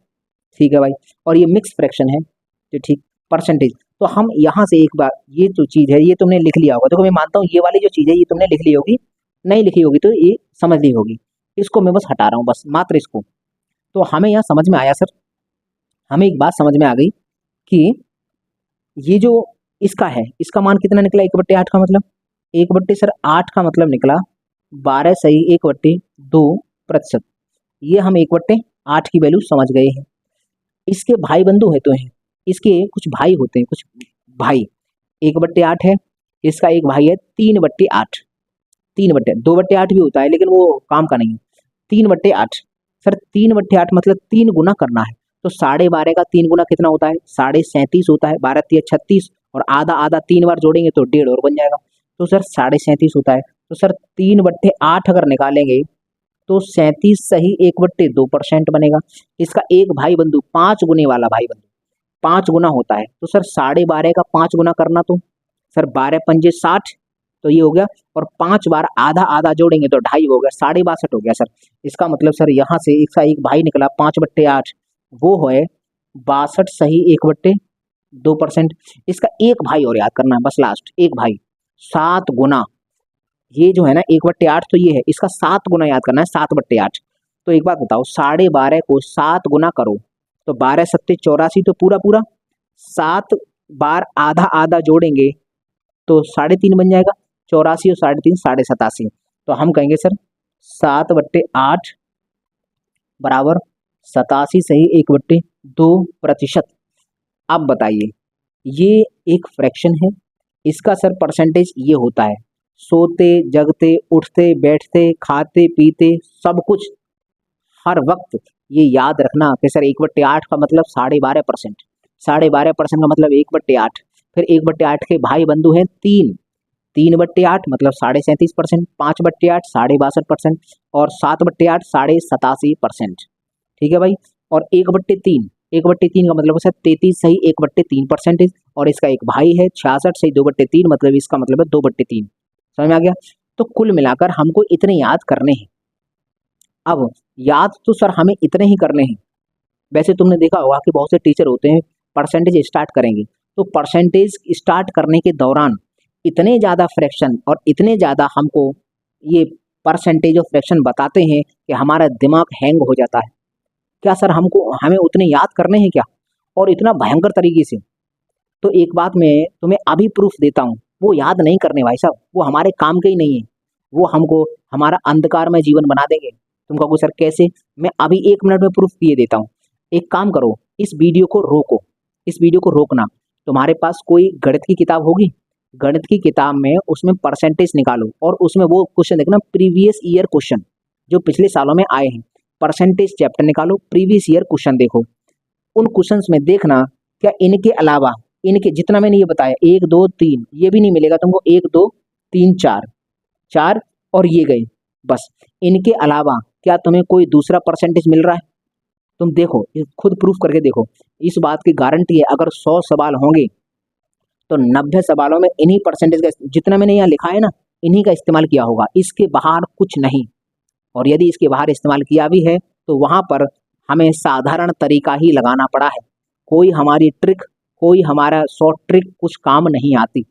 ठीक है भाई। और ये मिक्स फ्रैक्शन है, तो ठीक परसेंटेज। तो हम यहाँ से एक बार ये जो चीज़ है ये तुमने लिख लिया होगा, देखो मैं मानता हूँ ये वाली जो चीज़ है ये तुमने लिख ली होगी, नहीं लिखी होगी तो ये समझ ली होगी। इसको मैं बस हटा रहा हूँ, बस मात्र इसको। तो हमें यहाँ समझ में आया सर, हमें एक बात समझ में आ गई कि ये जो इसका है इसका मान कितना निकला, 1/8 का मतलब 1/8 का मतलब निकला 12 सही 1/2%। ये हम 1/8 की वैल्यू समझ गए हैं। इसके भाई बंधु है तो हैं, इसके कुछ भाई होते हैं, कुछ भाई। 1/8 है, इसका एक भाई है 3/8, 2/8 भी होता है लेकिन वो काम का नहीं है। 3/8 सर, 3/8 मतलब 3 गुना करना है, तो 12.5 का 3 गुना कितना होता है, 37.5 होता है, 12 तिया 36, और आधा आधा 3 बार जोड़ेंगे तो 1.5 और बन जाएगा, तो सर 37.5 होता है। तो सर 3/8 अगर निकालेंगे तो 37 सही 1/2% बनेगा। इसका एक भाई बंधु 5 गुने वाला भाई बंधु 5 गुना होता है, तो सर 12.5 का 5 गुना करना, तो सर 12 पंजे 60, तो ये हो गया, और 5 बार आधा आधा जोड़ेंगे तो 2.5 हो गया, 62.5 हो गया सर। इसका मतलब सर यहाँ से इसका एक भाई निकला 5/8, वो है 62 सही 1/2%। इसका एक भाई और याद करना है, बस लास्ट एक भाई 7 गुना, ये जो है ना 1/8 तो ये है, इसका 7 गुना याद करना है, 7/8। तो एक बात बताओ, 12.5 को 7 गुना करो तो 12 सत्ते 84, तो पूरा पूरा 7 बार आधा आधा जोड़ेंगे तो 3.5 बन जाएगा, 84 और 3.5 87। तो हम कहेंगे सर 7/8 बराबर 87 सही 1/2%। अब बताइए, ये एक फ्रैक्शन है, इसका सर परसेंटेज ये होता है, सोते जगते उठते बैठते खाते पीते सब कुछ हर वक्त ये याद रखना कि सर 1/8 का मतलब 12.5%, 12.5% का मतलब 1/8। फिर 1/8 के भाई बंधु हैं 3, 3/8 मतलब 37.5%, 5/8 62%, और 7/8 87%। ठीक है भाई। और 1/3, 1/3 का मतलब है 33 सही 1/3%, और इसका एक भाई है 66 सही 2/3, मतलब इसका मतलब है 2/3। समझ में आ गया। तो कुल मिलाकर हमको इतने याद करने हैं। अब याद तो सर हमें इतने ही करने हैं। वैसे तुमने देखा होगा कि बहुत से टीचर होते हैं परसेंटेज स्टार्ट करेंगे, तो परसेंटेज स्टार्ट करने के दौरान इतने ज़्यादा फ्रैक्शन और इतने ज़्यादा हमको ये परसेंटेज और फ्रैक्शन बताते हैं कि हमारा दिमाग हैंग हो जाता है। क्या सर हमको हमें उतने याद करने हैं क्या, और इतना भयंकर तरीके से? तो एक बात मैं तुम्हें अभी प्रूफ देता हूँ, वो याद नहीं करने भाई साहब, वो हमारे काम के ही नहीं है, वो हमको हमारा अंधकार में जीवन बना देंगे। तुम कहोगे सर कैसे, मैं अभी 1 मिनट में प्रूफ किए देता हूँ। एक काम करो, इस वीडियो को रोको, इस वीडियो को रोकना। तुम्हारे पास कोई गणित की किताब होगी, गणित की किताब में उसमें परसेंटेज निकालो, और उसमें वो क्वेश्चन देखना प्रीवियस ईयर क्वेश्चन जो पिछले सालों में आए हैं, परसेंटेज चैप्टर निकालो, प्रीवियस ईयर क्वेश्चन देखो। उन क्वेश्चंस में देखना क्या इनके अलावा, इनके जितना मैंने ये बताया 1 2 3 ये भी नहीं मिलेगा तुमको, 1 2 3 4 4 और ये गए, बस इनके अलावा क्या तुम्हें कोई दूसरा परसेंटेज मिल रहा है? तुम देखो, खुद प्रूफ करके देखो। इस बात की गारंटी है, अगर 100 सवाल होंगे तो 90 सवालों में इन्हीं परसेंटेज का, जितना मैंने यहाँ लिखा है ना, इन्हीं का इस्तेमाल किया होगा, इसके बाहर कुछ नहीं। और यदि इसके बाहर इस्तेमाल किया भी है तो वहां पर हमें साधारण तरीका ही लगाना पड़ा है, कोई हमारी ट्रिक, कोई हमारा शॉर्ट ट्रिक कुछ काम नहीं आती।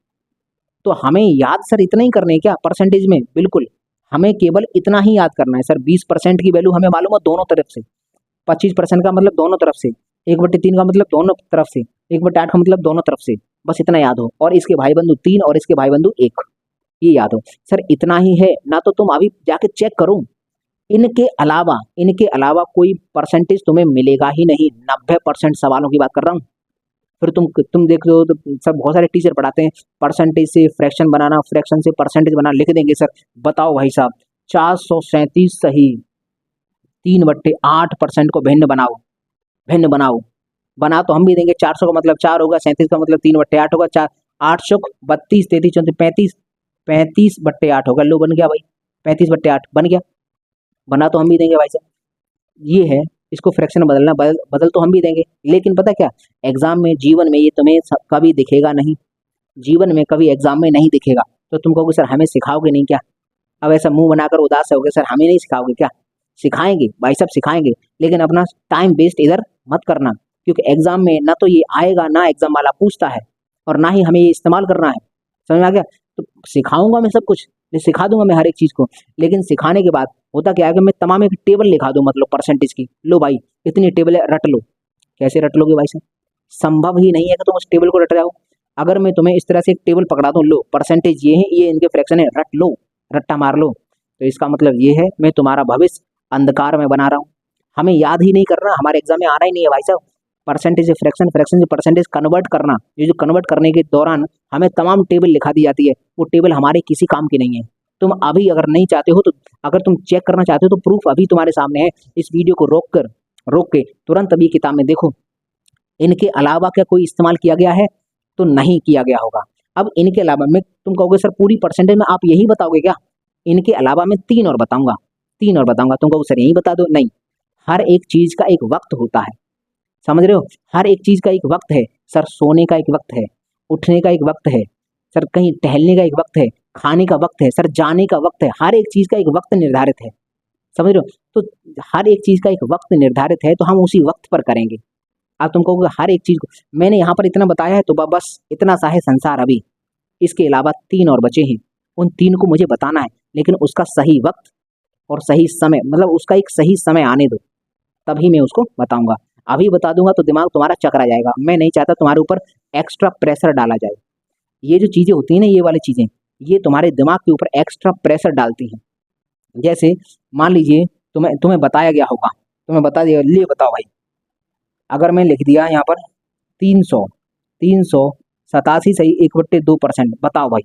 तो हमें याद सर इतना ही करना है क्या परसेंटेज में? बिल्कुल, हमें केवल इतना ही याद करना है सर। 20% की वैल्यू हमें मालूम है दोनों तरफ से, 25% का मतलब दोनों तरफ से, 1/3 का मतलब दोनों तरफ से, 1/8 का मतलब दोनों तरफ से, बस इतना याद हो। और इसके भाई बंधु 3 और इसके भाई बंधु 1, ये याद हो सर, इतना ही है ना। तो तुम अभी जाके चेक करो, इनके अलावा कोई परसेंटेज तुम्हें मिलेगा ही नहीं। 90% सवालों की बात कर रहा हूँ। फिर तुम देख लो तो सब बहुत सारे टीचर पढ़ाते हैं परसेंटेज से फ्रैक्शन बनाना, फ्रैक्शन से परसेंटेज बनाना, लिख देंगे सर। बताओ भाई साहब, 437 सही 3/8% को भिन्न बनाओ, भिन्न बनाओ। बना तो हम भी देंगे, 400 का मतलब 4 होगा, 37 का मतलब 3/8 होगा, 4 8 चौक 32, 33 34 35, 35/8 होगा। लो बन गया भाई, 35/8 बन गया। बना तो हम भी देंगे भाई साहब, ये है। इसको फ्रैक्शन में बदलना, बदल तो हम भी देंगे, लेकिन पता क्या, एग्जाम में, जीवन में ये तुम्हें कभी दिखेगा नहीं, जीवन में कभी एग्जाम में नहीं दिखेगा। तो तुम कहोगे सर हमें सिखाओगे नहीं क्या? अब ऐसा मुंह बनाकर उदास होगे, सर हमें नहीं सिखाओगे क्या? सिखाएंगे भाई साहब, सिखाएंगे, लेकिन अपना टाइम वेस्ट इधर मत करना, क्योंकि एग्जाम में ना तो ये आएगा, ना एग्जाम वाला पूछता है, और ना ही हमें ये इस्तेमाल करना है। समझ में आ गया? तो सिखाऊंगा मैं सब कुछ, सिखा दूंगा मैं हर एक चीज़ को, लेकिन सिखाने के बाद होता क्या है कि मैं तमाम एक टेबल लिखा दूं, मतलब परसेंटेज की। लो भाई इतनी टेबल रट लो। कैसे रट लोगे भाई साहब? संभव ही नहीं है कि तुम उस टेबल को रट जाओ। अगर मैं तुम्हें इस तरह से एक टेबल पकड़ा दूं, लो परसेंटेज ये है, ये इनके फ्रैक्शन है, रट लो, रट्टा मार लो, तो इसका मतलब ये है मैं तुम्हारा भविष्य अंधकार में बना रहा हूँ। हमें याद ही नहीं करना, हमारे एग्जाम में आना ही नहीं है भाई साहब। परसेंटेज से फ्रैक्शन, फ्रैक्शन से परसेंटेज कन्वर्ट करना, ये जो कन्वर्ट करने के दौरान हमें तमाम टेबल लिखा दी जाती है, वो टेबल हमारे किसी काम की नहीं है। तुम अभी अगर नहीं चाहते हो तो, अगर तुम चेक करना चाहते हो तो प्रूफ अभी तुम्हारे सामने है। इस वीडियो को रोक के तुरंत अभी किताब में देखो, इनके अलावा क्या कोई इस्तेमाल किया गया है? तो नहीं किया गया होगा। अब इनके अलावा में तुम कहोगे सर पूरी परसेंटेज में आप यही बताओगे क्या? इनके अलावा मैं 3 और बताऊंगा, 3 और बताऊंगा। तुम कहोगे सर यही बता दो, नहीं, हर एक चीज का एक वक्त होता है, समझ रहे हो? हर एक चीज का एक वक्त है। सर सोने का एक वक्त है, उठने का एक वक्त है, सर कहीं टहलने का एक वक्त है, खाने का वक्त है, सर जाने का वक्त है। हर एक चीज का एक वक्त निर्धारित है, समझ रहे हो? तो हर एक चीज का एक वक्त निर्धारित है, तो हम उसी वक्त पर करेंगे। अब तुम कहोगे हर एक चीज को मैंने यहाँ पर इतना बताया है, तो बस इतना सा है संसार अभी। इसके अलावा 3 और बचे हैं, उन 3 को मुझे बताना है, लेकिन उसका सही वक्त और सही समय, मतलब उसका एक सही समय आने दो, तभी मैं उसको बताऊंगा। अभी बता दूंगा तो दिमाग तुम्हारा चकरा जाएगा। मैं नहीं चाहता तुम्हारे ऊपर एक्स्ट्रा प्रेशर डाला जाए। ये जो चीज़ें होती हैं ना, ये वाली चीज़ें, ये तुम्हारे दिमाग के ऊपर एक्स्ट्रा प्रेशर डालती हैं। जैसे मान लीजिए तुम्हें तुम्हें बताया गया होगा, तुम्हें बता दिया, लिए बताओ भाई, अगर मैं लिख दिया यहाँ पर 387 सही 1/2%, बताओ भाई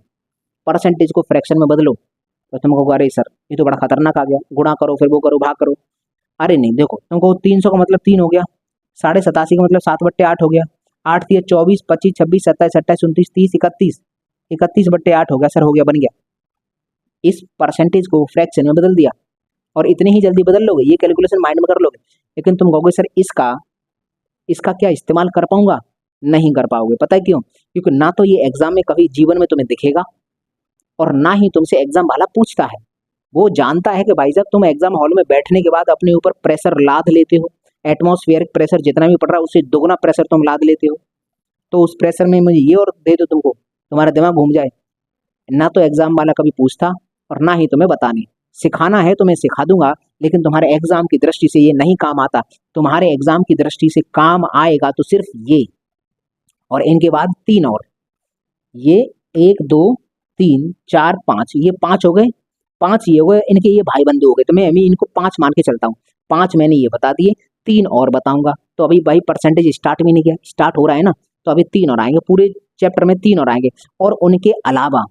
परसेंटेज को फ्रैक्शन में बदलो, तो तुम कहोगे अरे सर ये तो बड़ा खतरनाक आ गया, गुणा करो फिर वो करो, भाग करो। अरे नहीं, देखो तुमको 300 का मतलब 3 हो गया, 87 का मतलब 7/8 हो गया, 8 3 24 25 26 27 28 29 30 31, 31/8 हो गया सर, हो गया, बन गया। इस परसेंटेज को फ्रैक्शन में बदल दिया, और इतनी ही जल्दी बदल लोगे, ये कैलकुलेशन माइंड में कर लोगे। लेकिन तुम कहोगे सर इसका इसका क्या इस्तेमाल कर पाऊंगा? नहीं कर पाओगे। पता है क्यों? क्योंकि ना तो ये एग्जाम में कभी जीवन में तुम्हें दिखेगा, और ना ही तुमसे एग्जाम वाला पूछता है। वो जानता है कि भाई साहब तुम एग्जाम हॉल में बैठने के बाद अपने ऊपर प्रेशर लाद लेते हो, एटमॉस्फेयरिक प्रेशर जितना भी पड़ रहा है उससे दोगुना प्रेशर तुम लाद लेते हो। तो उस प्रेशर में मुझे ये और दे दो तुमको, तुम्हारा दिमाग घूम जाए। ना तो एग्जाम वाला कभी पूछता, और ना ही तुम्हें बताने। सिखाना है तो मैं सिखा दूंगा, लेकिन तुम्हारे एग्जाम की दृष्टि से ये नहीं काम आता। तुम्हारे एग्जाम की दृष्टि से काम आएगा तो सिर्फ ये, और इनके बाद 3 और, ये 1 2 3 4 5, ये 5 हो गए, 5 ये हो गए, इनके ये भाई बंधु हो गए, तो मैं अभी इनको 5 मान के चलता हूँ। 5 मैंने ये बता दिए, 3 और बताऊंगा। तो अभी भाई परसेंटेज स्टार्ट भी नहीं किया, स्टार्ट हो रहा है ना, तो अभी 3 और आएंगे, पूरे चैप्टर में 3 और आएंगे। और उनके अलावा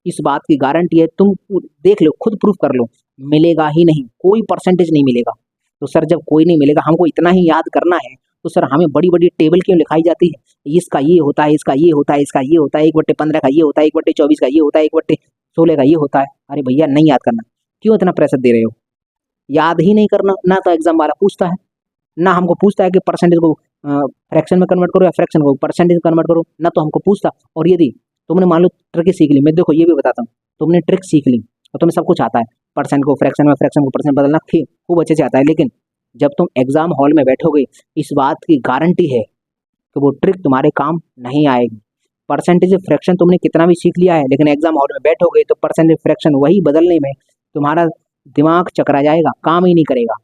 इस बात की गारंटी है, तुम देख लो, खुद प्रूफ कर लो, मिलेगा ही नहीं, कोई परसेंटेज नहीं मिलेगा। तो सर जब कोई नहीं मिलेगा, हमको इतना ही याद करना है, तो सर हमें बड़ी बड़ी टेबल क्यों लिखाई जाती है? इसका ये होता है, इसका ये होता है, इसका ये होता है, 1/15 का ये होता है, 1/24 का ये होता है, 1/16 का ये होता है। अरे भैया नहीं याद करना, क्यों इतना प्रेशर दे रहे हो? याद ही नहीं करना। ना तो एग्जाम वाला पूछता है, ना हमको पूछता है कि परसेंटेज को फ्रैक्शन में कन्वर्ट करो या फ्रैक्शन को परसेंटेज कन्वर्ट करो, ना तो हमको पूछता। और यदि तुमने मान लो ट्रिक सीख ली, मैं देखो ये भी बताता हूँ, तुमने ट्रिक सीख ली और तुम्हें सब कुछ आता है, परसेंट को फ्रैक्शन में, फ्रैक्शन को परसेंट बदलना ठीक खूब अच्छे से आता है, लेकिन जब तुम एग्जाम हॉल में बैठोगे, इस बात की गारंटी है कि वो ट्रिक तुम्हारे काम नहीं आएगी। परसेंटेज फ्रैक्शन तुमने कितना भी सीख लिया है, लेकिन एग्जाम हॉल में बैठोगे तो परसेंटेज फ्रैक्शन वही बदलने में तुम्हारा दिमाग चकरा जाएगा, काम ही नहीं करेगा।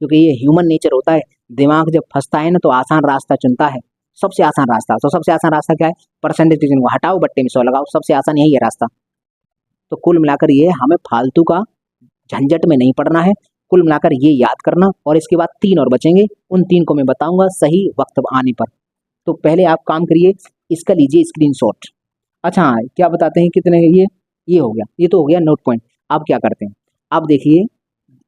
क्योंकि ये ह्यूमन नेचर होता है, दिमाग जब फंसता है ना तो आसान रास्ता चुनता है, सबसे आसान रास्ता। तो सबसे आसान रास्ता क्या है? परसेंटेज को हटाओ, बट्टे में 100 लगाओ, सबसे आसान यही है रास्ता। तो कुल मिलाकर ये हमें फालतू का झंझट में नहीं पड़ना है, कुल मिलाकर ये याद करना। और इसके बाद 3 और बचेंगे, उन 3 को मैं बताऊंगा सही वक्त आने पर। तो पहले आप काम करिए, इसका लीजिए स्क्रीनशॉट। अच्छा हाँ, क्या बताते हैं कितने, ये हो गया, ये तो हो गया नोट पॉइंट। अब क्या करते हैं, अब देखिए,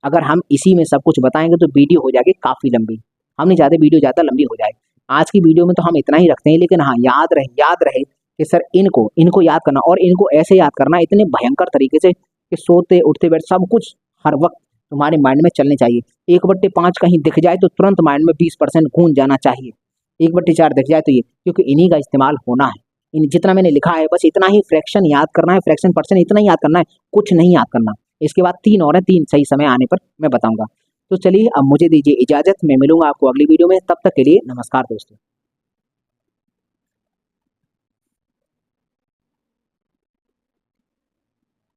अगर हम इसी में सब कुछ बताएंगे तो वीडियो हो जाएगी काफ़ी लंबी। हम नहीं चाहते वीडियो ज़्यादा लंबी हो जाए। आज की वीडियो में तो हम इतना ही रखते हैं, लेकिन हाँ याद रहे कि सर इनको याद करना, और इनको ऐसे याद करना इतने भयंकर तरीके से कि सोते उठते बैठ सब कुछ हर वक्त तुम्हारे माइंड में चलने चाहिए। 1/5 कहीं दिख जाए तो तुरंत माइंड में 20% गूंज जाना चाहिए। 1/4 दिख जाए तो ये, क्योंकि इन्हीं का इस्तेमाल होना है। इन जितना मैंने लिखा है बस इतना ही फ्रैक्शन याद करना है, फ्रैक्शन परसेंट इतना ही याद करना है, कुछ नहीं याद करना। इसके बाद 3 और हैं, 3 सही समय आने पर मैं बताऊंगा। तो चलिए अब मुझे दीजिए इजाजत, मैं मिलूंगा आपको अगली वीडियो में, तब तक के लिए नमस्कार दोस्तों।